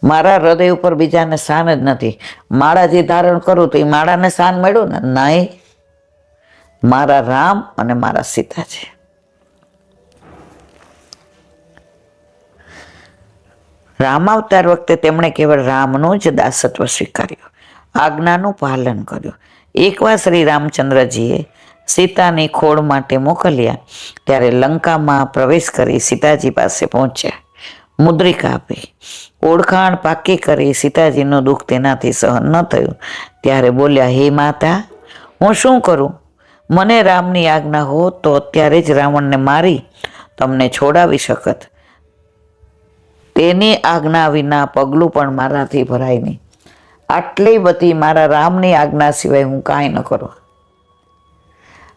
મારા હૃદય ઉપર બીજાને શાન જ નથી. માળા જે ધારણ કરું તો એ માળાને શાન મળ્યું ને? નહીં, મારા રામ અને મારા સીતા છે. રામાવતાર વખતે તેમણે કેવળ રામનું જ દાસત્વ સ્વીકાર્યું, આજ્ઞાનું પાલન કર્યું. એકવાર શ્રી રામચંદ્રજીએ સીતાની ખોળ માટે મોકલ્યા ત્યારે લંકામાં પ્રવેશ કરી સીતાજી પાસે પહોંચ્યા. મુદ્રિકા આપી, ઓળખાણ પાકી કરી. સીતાજીનું દુઃખ તેનાથી સહન ન થયું ત્યારે બોલ્યા, હે માતા, હું શું કરું? મને રામની આજ્ઞા હોત તો અત્યારે જ રાવણને મારી તમને છોડાવી શકત. તેની આજ્ઞા વિના પગલું પણ મારાથી ભરાય નહીં. આટલી બધી મારા રામની આજ્ઞા સિવાય હું કાંઈ ન કરું.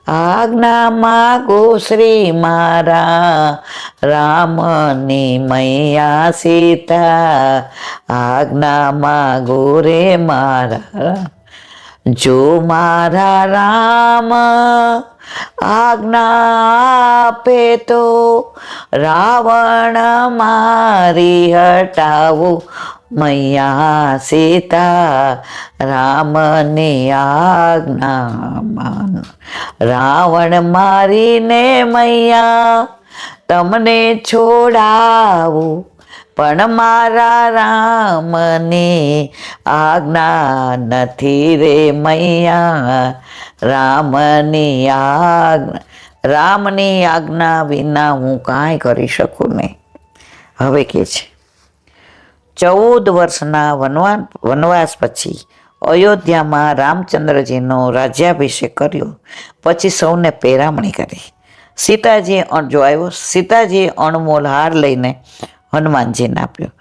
આજ્ઞા માગો શ્રી મારા રામની મૈયા સીતા, આજ્ઞા માગો રે મારા. જો મારા રામ આજ્ઞા આપે તો રાવણ મારી હટાવો મૈયા સીતા, રામની આજ્ઞા માન. રાવણ મારીને મૈયા તમને છોડાવું, પણ મારા રામની આજ્ઞા નથી રે મૈયા. રામની આજ્ઞા, રામની આજ્ઞા વિના હું કાંઈ કરી શકું નહીં. હવે કે છે 14 વર્ષના વનવાસ પછી અયોધ્યામાં રામચંદ્રજીનો રાજ્યાભિષેક કર્યો. પછી સૌને પેરામણી કરી. સીતાજીએ જો આવ્યો, સીતાજીએ અણમોલ હાર લઈને હનુમાનજીને આપ્યો.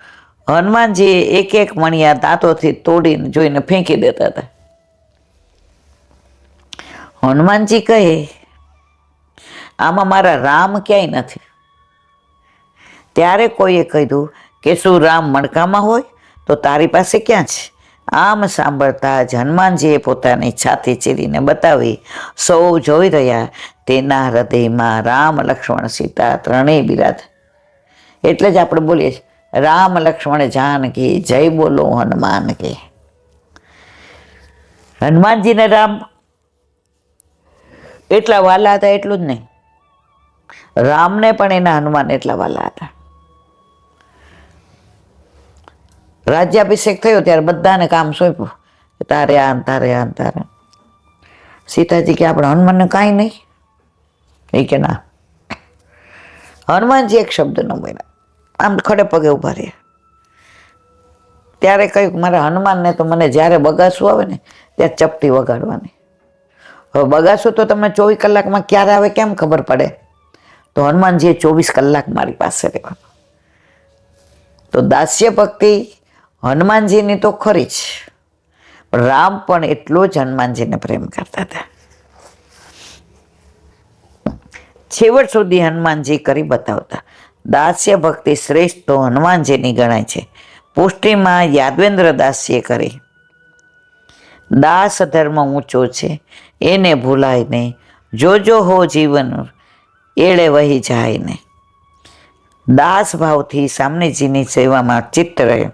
હનુમાનજીએ એક એક મણિયા દાંતોથી તોડીને જોઈને ફેંકી દેતા હતા. હનુમાનજી કહે, આમાં મારા રામ ક્યાંય નથી. ત્યારે કોઈએ કહ્યું કે શું રામ મણકામાં હોય તો તારી પાસે ક્યાં છે? આમ સાંભળતા જ હનુમાનજીએ પોતાની છાતી ચીરીને બતાવી. સૌ જોઈ રહ્યા. તેના હૃદયમાં રામ લક્ષ્મણ સીતા ત્રણેય બિરાજ. એટલે જ આપણે બોલીએ છીએ, રામ લક્ષ્મણ જાનકી જય બોલો હનુમાન કે. હનુમાનજીને રામ એટલા વાલા હતા એટલું જ નહીં, રામને પણ એના હનુમાન એટલા વાલા હતા. રાજ્યાભિષેક થયો ત્યારે બધાને કામ સોંપ્યું, તારે આ તારે આ તારે. સીતાજી કે આપણે હનુમાનને કાંઈ નહીં. એ કે ના. હનુમાનજી એક શબ્દ ન બોલ્યા, આમ ખડે પગે ઉભા રહ્યા. ત્યારે કહ્યું મારા હનુમાનને તો મને જ્યારે બગાસું આવે ને ત્યારે ચપટી વગાડવાની. હવે બગાસું તો તમને 24 કલાકમાં ક્યારે આવે કેમ ખબર પડે? તો હનુમાનજીએ 24 કલાક મારી પાસે રહેવાનું. તો દાસ્ય ભક્તિ હનુમાનજીની તો ખરી જ, પણ રામ પણ એટલો જ હનુમાનજીને પ્રેમ કરતા હતા. છેવટ સુધી હનુમાનજી કરી બતાવતા. દાસ્ય ભક્તિ શ્રેષ્ઠ તો હનુમાનજીની ગણાય છે. પુષ્ટિમાં યાદવેન્દ્ર દાસીએ કરી. દાસ ધર્મ ઊંચો છે એને ભૂલાય નહીં, જોજો હો જીવન એળે વહી જાય ને. દાસ ભાવથી સામનેજીની સેવામાં ચિત્ત રહે,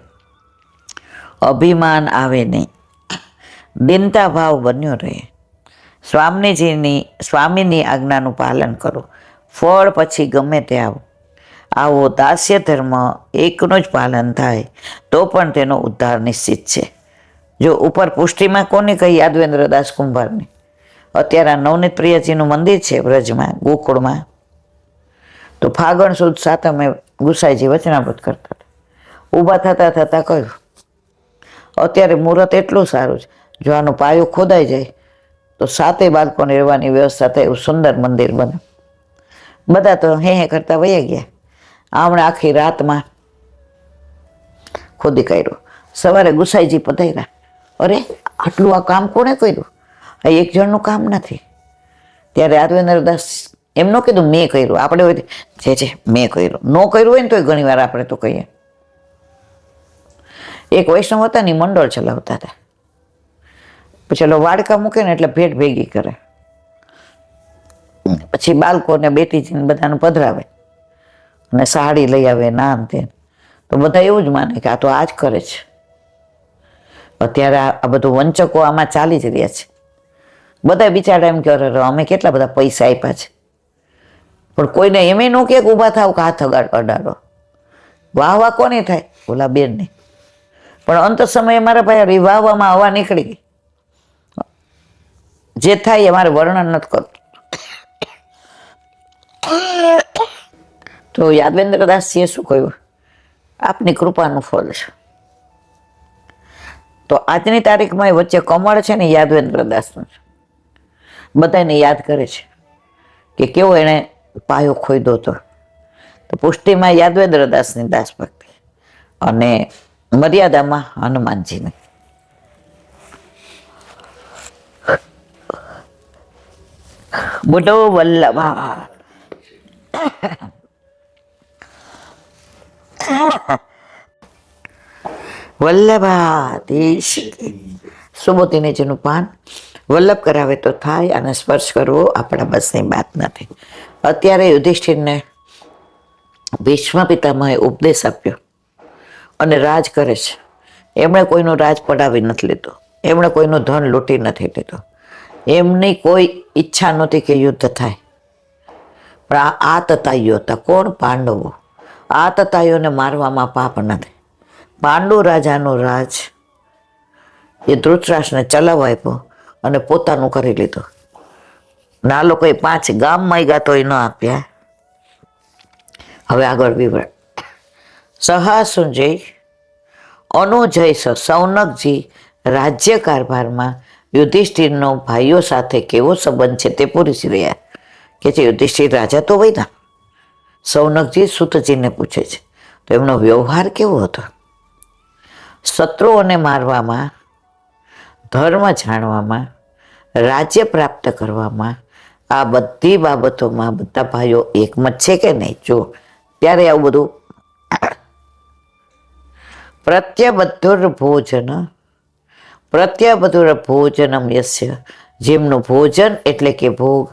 અભિમાન આવે નહીં, દિનતા ભાવ બન્યો રહે. સ્વામીની આજ્ઞાનું પાલન કરો, ફળ પછી ગમે તે આવો દાસ્ય ધર્મ એકનું જ પાલન થાય તો પણ તેનો ઉદ્ધાર નિશ્ચિત છે. જો ઉપર પુષ્ટિમાં કોની કહી? યાદવેન્દ્ર દાસ કુંભારની. અત્યારે નવનીત પ્રિયાજીનું મંદિર છે વ્રજમાં, ગોકુળમાં. તો ફાગણ સુદ સાતમે ગુસાઈજી વચનામૃત કરતા હતા. ઊભા થતા કહ્યું, અત્યારે મુહૂર્ત એટલું સારું છે, જો આનો પાયો ખોદાઈ જાય તો 7 બાળકોને રહેવાની વ્યવસ્થા થાય એવું સુંદર મંદિર બને. બધા તો હે કરતા વયા ગયા. આમણે આખી રાતમાં ખોદી કાઢ્યું. સવારે ગુસાઈજી પધાર્યા. અરે આટલું આ કામ કોણે કર્યું? આ એક જણનું કામ નથી. ત્યારે યાદવેન્દ્રદાસ એમ ન કીધું મેં કર્યું. આપણે હોય છે મેં કર્યું, ન કર્યું હોય ને તોય ઘણી વાર આપણે તો કહીએ. એક વૈષ્ણવ હતા ને મંડળ ચલાવતા હતા. પછી ચલો વાડકા મૂકે ને એટલે ભેટ ભેગી કરે, પછી બાળકોને બેટીજીને બધાને પધરાવે અને સાડી લઈ આવે નામ તે. તો બધા એવું જ માને કે આ તો આ જ કરે છે. અત્યારે આ બધું વંચકો આમાં ચાલી જ રહ્યા છે. બધા બિચારા એમ કે અમે કેટલા બધા પૈસા આપ્યા છે, પણ કોઈને એમ ન કે ઊભા થાવ કે હાથ અડાડો. વાહ વાહ કોને થાય? ઓલા બેનને. પણ અંત સમયે મારા ભાઈ વાહવામાં હવા નીકળી ગઈ. જે થાય એ મારે વર્ણન નથી કરતું. તો યાદવેન્દ્રદાસજીએ શું કહ્યું? આપની કૃપાનું ફળ છે. તો આજની તારીખમાં વચ્ચે કમળ છે ને યાદવેન્દ્રદાસનું છે. બધાને યાદ કરે છે કે કેવો એને પાયો ખોદ્યો હતો. તો પુષ્ટિમાં યાદવેન્દ્રદાસની દાસભક્તિ અને મર્યાદામાં હનુમાનજીની. બોલો વલ્લભા. વલ્લભા દેશ સુમતિને જેનું પાન વલ્લભ કરાવે તો થાય, અને સ્પર્શ કરવો આપણા બસની વાત નથી. અત્યારે યુધિષ્ઠિરને ભીષ્મ પિતામહે ઉપદેશ આપ્યો અને રાજ કરે છે. એમણે કોઈનું રાજ પડાવી નથી લીધું, એમણે કોઈનું ધન લૂંટી નથી લીધું. એમની કોઈ ઈચ્છા નહોતી કે યુદ્ધ થાય. પણ આ તતાઈઓ હતા. કોણ? પાંડવો. આ તતાઈઓને મારવામાં પાપ નથી. પાંડુ રાજાનું રાજ એ ધૃતરાષ્ટ્રને ચલાવવા આપ્યો અને પોતાનું કરી લીધું. ના લોકોએ 5 ગામ માંગ્યા તોય ન આપ્યા. હવે આગળ વિવરણ. સહાસુંજય અનુજય સૌનકજી રાજ્ય કારભારમાં યુધિષ્ઠિરનો ભાઈઓ સાથે કેવો સંબંધ છે તે પૂછી રહ્યા. કે છે યુધિષ્ઠિર રાજા તો વૈના. સૌનકજી સુતજીને પૂછે છે તો એમનો વ્યવહાર કેવો હતો? શત્રુઓને મારવામાં, ધર્મ જાણવામાં, રાજ્ય પ્રાપ્ત કરવામાં, આ બધી બાબતોમાં બધા ભાઈઓ એકમત છે કે નહીં? જો ત્યારે આવું બધું. પ્રત્યબધુર ભોજનમ યસ્ય, જેમનું ભોજન એટલે કે ભોગ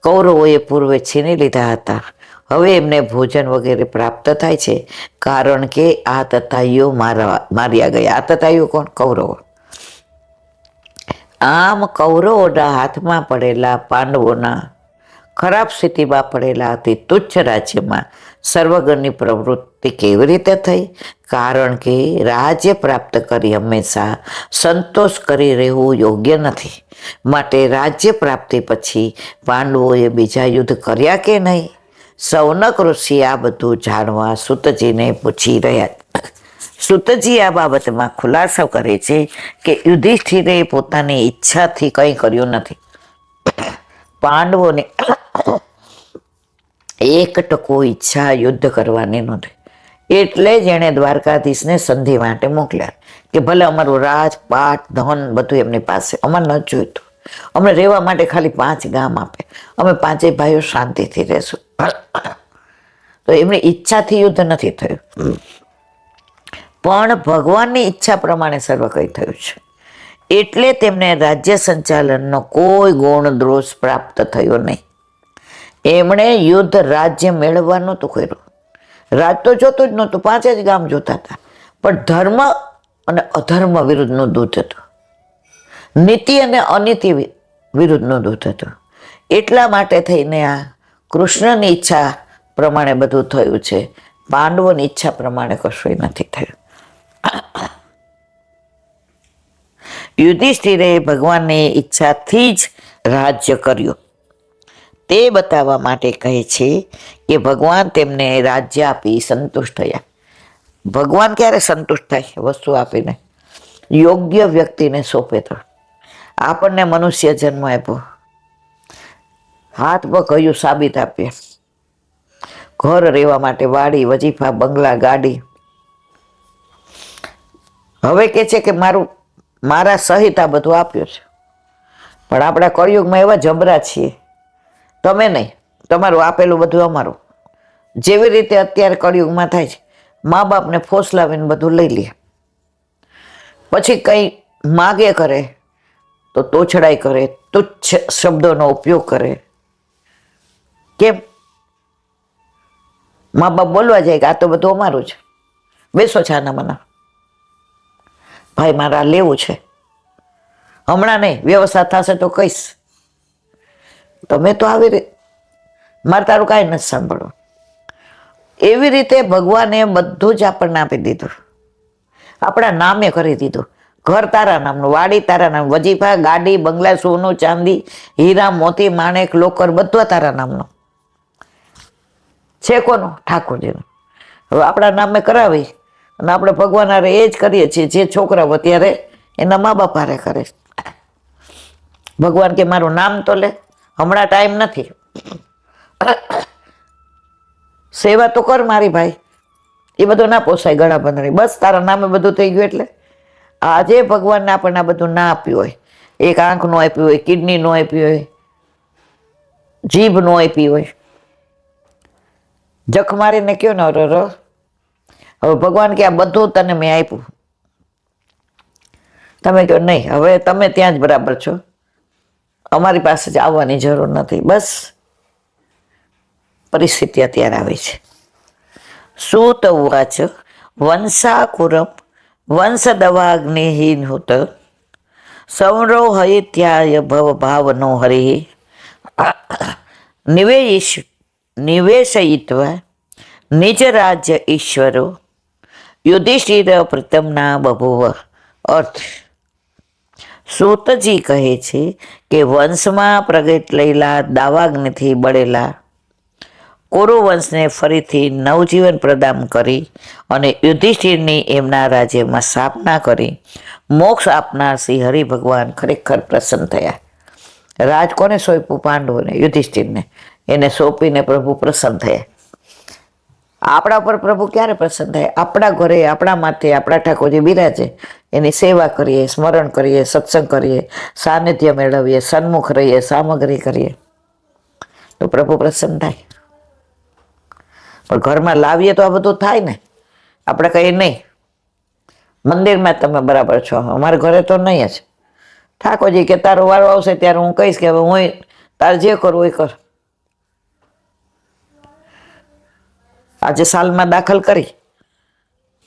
કૌરવોએ પૂર્વે છીની લીધા હતા, હવે એમને ભોજન વગેરે પ્રાપ્ત થાય છે, કારણ કે આ તતાઈઓ માર્યા ગયા. આ તતાઈઓ કોણ? કૌરવો. આમ કૌરવોના હાથમાં પડેલા પાંડવોના ખરાબ સ્થિતિમાં પડેલા અતિ તુચ્છ રાજ્યમાં સર્વગણની પ્રવૃત્તિ કેવી રીતે થઈ? કારણ કે રાજ્ય પ્રાપ્ત કરી હંમેશા સંતોષ કરી રહેવું યોગ્ય નથી. માટે રાજ્ય પ્રાપ્તિ પછી પાંડવોએ બીજા યુદ્ધ કર્યા કે નહીં? સૌનક ઋષિ આ બધું જાણવા સુતજીને પૂછી રહ્યા. સુતજી આ બાબતમાં ખુલાસો કરે છે કે યુધિષ્ઠિરે પોતાની ઈચ્છાથી કંઈ કર્યું નથી. પાંડવોને 1% ઈચ્છા યુદ્ધ કરવાની નહોતી. એટલે જ એણે દ્વારકાધીશને સંધિ માટે મોકલ્યા કે ભલે અમારું રાજ પાટ ધન બધું એમની પાસે, અમારે ન જોઈતું. અમને રહેવા માટે ખાલી 5 ગામ આપે, અમે 5 ભાઈઓ શાંતિથી રહેશું. તો એમની ઈચ્છાથી યુદ્ધ નથી થયું, પણ ભગવાનની ઈચ્છા પ્રમાણે સર્વ કંઈ થયું છે. એટલે તેમને રાજ્ય સંચાલનનો કોઈ ગુણ દોષ પ્રાપ્ત થયો નહીં. એમણે યુદ્ધ રાજ્ય મેળવવા નહોતું કર્યું. રાજ તો જોતું જ નહોતું, 5 જ ગામ જોતા હતા. પણ ધર્મ અને અધર્મ વિરુદ્ધનું દૂત હતું, નીતિ અને અનીતિ વિરુદ્ધનું દૂત હતું. એટલા માટે થઈને આ કૃષ્ણની ઈચ્છા પ્રમાણે બધું થયું છે. પાંડવોની ઈચ્છા પ્રમાણે કશું નથી થયું. યુધિષ્ઠિરે ભગવાનની ઈચ્છાથી જ રાજ્ય કર્યું તે બતાવવા માટે કહે છે કે ભગવાન તેમને રાજ્ય આપી સંતુષ્ટ થયા. ભગવાન ક્યારે સંતુષ્ટ થાય? વસ્તુ આપીને. યોગ્ય વ્યક્તિને સોંપે તો. આપણને મનુષ્ય જન્મ આપ્યો, હાથ પર કયું સાબિત આપીએ, ઘર રહેવા માટે વાડી, વજીફા, બંગલા, ગાડી, હવે કે છે કે મારા સહિત આ બધું આપ્યું છે, પણ આપણા કળિયુગમાં એવા જબરા છીએ, તમે નહીં, તમારું આપેલું બધું અમારું. જેવી રીતે અત્યારે કળિયુગમાં થાય છે, મા બાપને ફોસલાવીને બધું લઈ લે, પછી કંઈ માગે કરે તો તોછડાઈ કરે, તુચ્છ શબ્દોનો ઉપયોગ કરે. કેમ? મા બાપ બોલવા જાય કે આ તો બધું અમારું છે, બેસો છાના મના, ભાઈ મારે આ લેવું છે, હમણાં નહીં, વ્યવસ્થા થશે તો કહીશ. તમે તો આવી રીતે મારે તારું કાંઈ નથી સાંભળવું. એવી રીતે ભગવાને બધું જ આપણને આપી દીધું, આપણા નામે કરી દીધું. ઘર તારા નામનું, વાડી તારા નામ, વજીફા, ગાડી, બંગલા, સોનું ચાંદી, હીરા મોતી, માણેક, લોકર, બધું તારા નામનું છે. કોનું? ઠાકોરજીનું. હવે આપણા નામે કરાવી અને આપણે ભગવાન હારે એ જ કરીએ છીએ જે છોકરાઓ ત્યારે એના મા બાપ હારે કરે. ભગવાન કે મારું નામ તો લે, હમણાં ટાઈમ નથી, સેવા તો કર મારી ભાઈ. એ બધું ના પોસાય ગળા બંધણી, બસ તારા નામે બધું થઈ ગયું. એટલે આજે ભગવાનને આપણને આ બધું ના આપ્યું હોય, એક આંખ નો આપ્યું હોય, કિડની નો આપી હોય, જીભ નો આપી હોય, જખ મારીને કયો ને હવે ભગવાન કે આ બધું તને મેં આપ્યું, તમે કહો નહીં, હવે તમે ત્યાં જ બરાબર છો, અમારી પાસે જ આવવાની જરૂર નથી. બસ પરિસ્થિતિ અત્યારે આવી છે. સૂત ઉવાચ વંશાકુરમ વંશદવાગ્નિહીન હુત સંરોહયત્યાય ભવ ભાવનો હરિ નિવેશયિત્વા નિજ રાજ્ય ઈશ્વરો યુધિષ્ઠિર પ્રીતમના બભુવ. અર્થ: સૂતજી કહે છે કે વંશમાં પ્રગટેલા દાવાગ્નિથી બળેલા કુરુ વંશને ફરીથી નવજીવન પ્રદાન કરી અને યુધિષ્ઠિરની એમના રાજ્યમાં સ્થાપના કરી મોક્ષ આપનાર શ્રી હરિ ભગવાન ખરેખર પ્રસન્ન થયા. રાજ કોને સોંપ્યું? પાંડવોને, યુધિષ્ઠિરને. એને સોંપીને પ્રભુ પ્રસન્ન થયા. આપણા પર પ્રભુ ક્યારે પ્રસન્ન થાય? આપણા ઘરે, આપણા માથે આપણા ઠાકોરજી બિરાજે, એની સેવા કરીએ, સ્મરણ કરીએ, સત્સંગ કરીએ, સાનિધ્ય મેળવીએ, સન્મુખ રહીએ, સામગ્રી કરીએ તો પ્રભુ પ્રસન્ન થાય. પણ ઘરમાં લાવીએ તો આ બધું થાય ને. આપણે કહીએ નહીં, મંદિરમાં તમે બરાબર છો, અમારા ઘરે તો નહીં જ. ઠાકોરજી કે તારો વારો આવશે ત્યારે હું કહીશ કે હવે હું તારે જે કરવું એ કર. આજે સાલમાં દાખલ કરી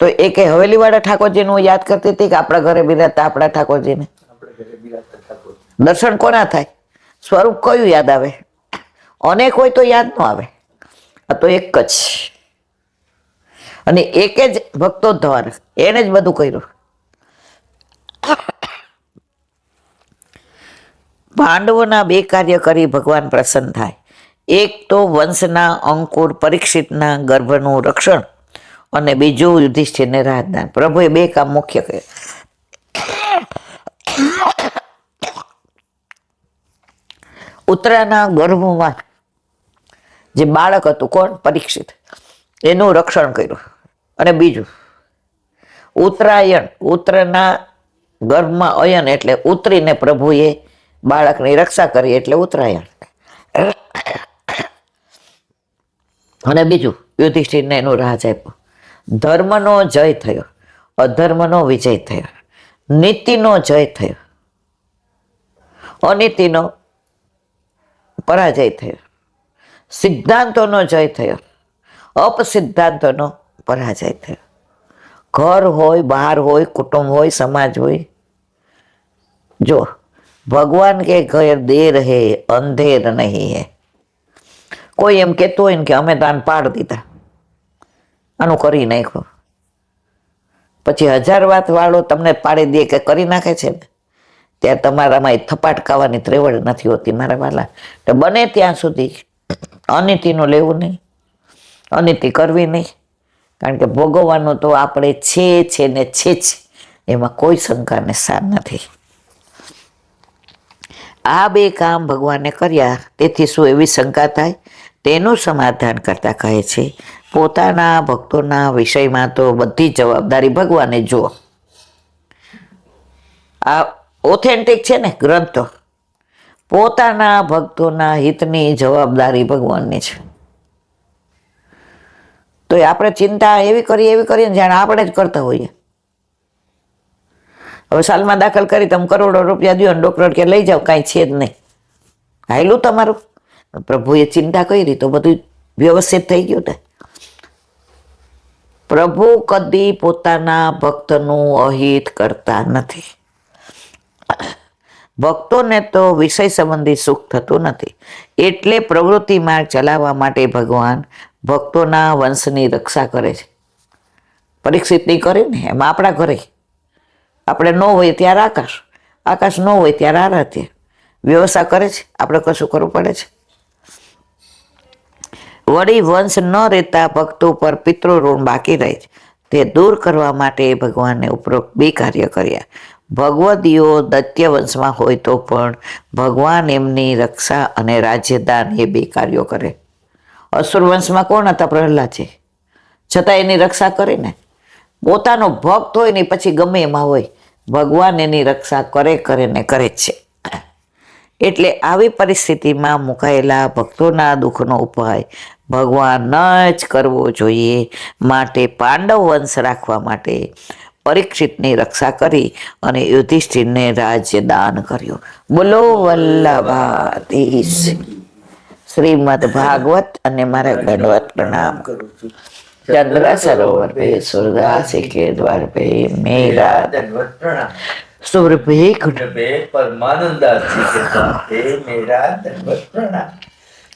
તો એ કે હવેલી વાળા ઠાકોરજીને હું યાદ કરતી હતી કે આપણા ઘરે બિરાજતા આપણા ઠાકોરજીને. દર્શન કોના થાય? સ્વરૂપ કયું યાદ આવે? અનેક હોય તો યાદ ન આવે, આ તો એક જ, અને એક જ ભક્તો દ્વારા એને જ બધું કર્યું. પાંડવોના બે કાર્ય કરી ભગવાન પ્રસન્ન થાય. એક તો વંશના અંકુર પરીક્ષિતના ગર્ભનું રક્ષણ અને બીજું યુધિષ્ઠિરને રાજદાન. પ્રભુએ બે કામ મુખ્ય કર્યા. ઉત્તરાના ગર્ભમાં જે બાળક હતું, કોણ? પરીક્ષિત, એનું રક્ષણ કર્યું. અને બીજું ઉત્તરાયણ, ઉત્તરના ગર્ભમાં અયન એટલે ઉતરીને પ્રભુએ બાળકની રક્ષા કરી એટલે ઉત્તરાયણ. અને બીજું યુધિષ્ઠિરને એનું રાજ આપ્યું. ધર્મનો જય થયો, અધર્મનો વિજય થયો, નીતિનો જય થયો, અનીતિનો પરાજય થયો, સિદ્ધાંતોનો જય થયો, અપસિદ્ધાંતોનો પરાજય થયો. ઘર હોય, બહાર હોય, કુટુંબ હોય, સમાજ હોય. જો ભગવાન કે ઘર દેર હે અંધેર નહીં હે. કોઈ એમ કહેતું હોય ને કે અમે તો આને પાડ દીધા, આનું કરી નાખ્યું, પછી 1000 વાત વાળો તમને પાડી દે કે કરી નાખે છે ને, ત્યારે તમારામાં એ થપાટકાવાની ત્રેવડ નથી હોતી મારા વાલા. તો બને ત્યાં સુધી અનીતિનું લેવું નહીં, અનીતિ કરવી નહીં, કારણ કે ભોગવવાનું તો આપણે છે ને છે જ, એમાં કોઈ શંકાને સ્થાન નથી. આ બે કામ ભગવાને કર્યા, તેથી શું એવી શંકા થાય? તેનું સમાધાન કરતા કહે છે પોતાના ભક્તોના વિષયમાં તો બધી જવાબદારી ભગવાને જુઓ. આ ઓથેન્ટિક છે ને ગ્રંથો. પોતાના ભક્તોના હિતની જવાબદારી ભગવાનની છે. તો એ આપણે ચિંતા એવી કરીએ ને જાણે આપણે જ કરતા હોઈએ. હવે સાલમાં દાખલ કરી તમે કરોડો રૂપિયા દો ને ડોક્ટર કે લઈ જાઓ, કાંઈ છે જ નહીં, હાયલું તમારું. પ્રભુએ ચિંતા કરી તો બધું વ્યવસ્થિત થઈ ગયું ને. પ્રભુ કદી પોતાના ભક્તનું અહિત કરતા નથી. ભક્તોને તો વિષય સંબંધી સુખ થતું નથી, એટલે પ્રવૃત્તિ માર્ગ ચલાવવા માટે ભગવાન ભક્તોના વંશની રક્ષા કરે છે. પરીક્ષિતની કરે ને એમ આપણા ઘરે આપણે ન હોય ત્યારે આકાશ ન હોય ત્યારે આરાધ્ય વ્યવસ્થા કરે છે. આપણે કશું કરવું પડે છે. વળી વંશ ન રહેતા ભક્તો પર પિતૃ ઋણ બાકી રહે છે, તે દૂર કરવા માટે ભગવાને ઉપરોક્ત 2 કાર્ય કર્યા. ભગવદીઓ દૈત્ય વંશમાં હોય તો પણ ભગવાન એમની રક્ષા અને રાજ્યદાન એ 2 કાર્યો કરે. અસુર વંશમાં કોણ હતા? પ્રહલાદ છે, છતાં એની રક્ષા કરીને. પોતાનો ભક્ત હોય ને પછી ગમે એમાં હોય, ભગવાન એની રક્ષા કરે જ છે. એટલે આવી પરિસ્થિતિમાં મુકાયેલા ભક્તોના દુઃખનો ઉપાય ભગવાન જ કરવો જોઈએ. માટે પાંડવ વંશ રાખવા માટે પરીક્ષિતની રક્ષા કરી અને યુધિષ્ઠિરને રાજ્ય દાન કર્યું. બોલો વલ્લભાધીશ. શ્રીમદ ભાગવત અને મારા દંડવત પ્રણામ કરું છું. चंद्र सरोवर पे सूरदासी के द्वार पे मेरा दंडवत प्रणाम. सुरभि कुंड पे परमानंदास जी के द्वार पे मेरा दंडवत प्रणाम.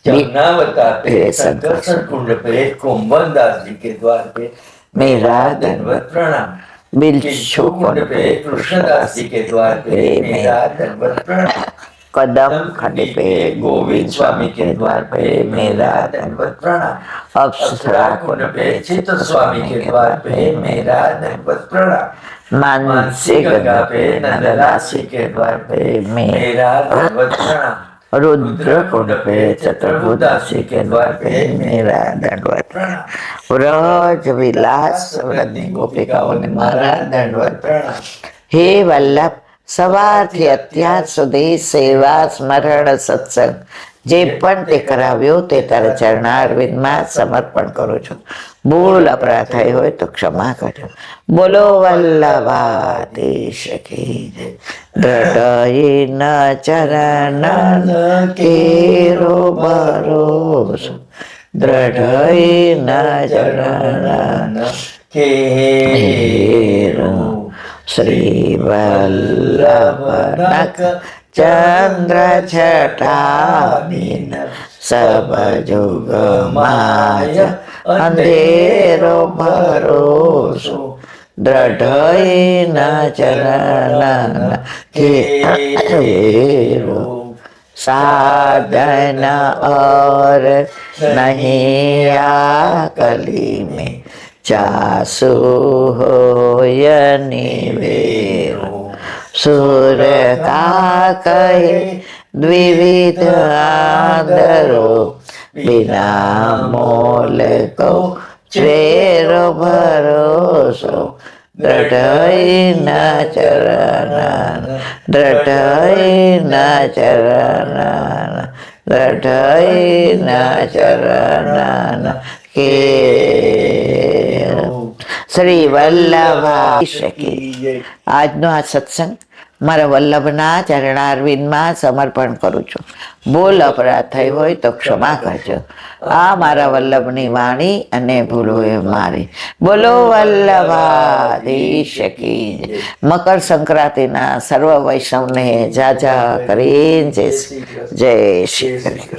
जमुनावता पे संकर्षण कुंड पे कुंभनदास जी के द्वार पे मेरा दंडवत प्रणाम. बिच्छू कुंड पे कृष्णदास जी के द्वार पे मेरा दंडवत प्रणाम. कदम खंड पे गोविंद स्वामी के द्वार पे मेरा दंडवत प्रणाम. अप्सरा कुंड पे चित्त स्वामी के द्वार पे मेरा दंडवत प्रणाम. मानसी गंगा पे नंददासी के द्वार पे मेरा दंडवत प्रणाम. रुद्र कुंड पे चतुर्भुदासी के द्वार पे मेरा दंडवत प्रणाम. व्रज विलास व्रतनी गोपिकाओं ने मारा दंडवत प्रणाम. हे वल्लभ, સવારથી અત્યાર સુધી સેવા સ્મરણ સત્સંગ જે પણ તે કરાવ્યો તે તારા ચરણારવિંદમાં સમર્પણ કરું છું. ભૂલ અપરાધ થઈ હોય તો ક્ષમા કરજો. બોલો વલ્લભાધીશ કી જય. દ્રઢઈ ન ચરણ કેરો ભરોસો, દ્રઢઈ ન ચરણ કેરો. श्री वल्लभनक चंद्र छटामीन सब जुग माया अंधेरो भरोसो, दृढ़ई न चरण केरो. साधन और नहीं आकली में चासु होय निवेरो. सुर का कहे द्विविध आदरो, बिना मोल को चेरो भरोसो. दृढ़ई न चरण, दृढ़ई न चरण, दृढ़ई न चरण के. શ્રી વલ્લભાધીશ કી જય. આજનો આ સત્સંગ મારા વલ્લભના ચરણારવિંદમાં સમર્પણ કરું છું. ભૂલ અપરાધ થઈ હોય તો ક્ષમા કરજો. આ મારા વલ્લભની વાણી અને ભૂલ હોય મારી. બોલો વલ્લભાધીશ કી જય. મકર સંક્રાંતિના સર્વ વૈષ્ણવને જાજા કરીને જય શ્રી કૃષ્ણ.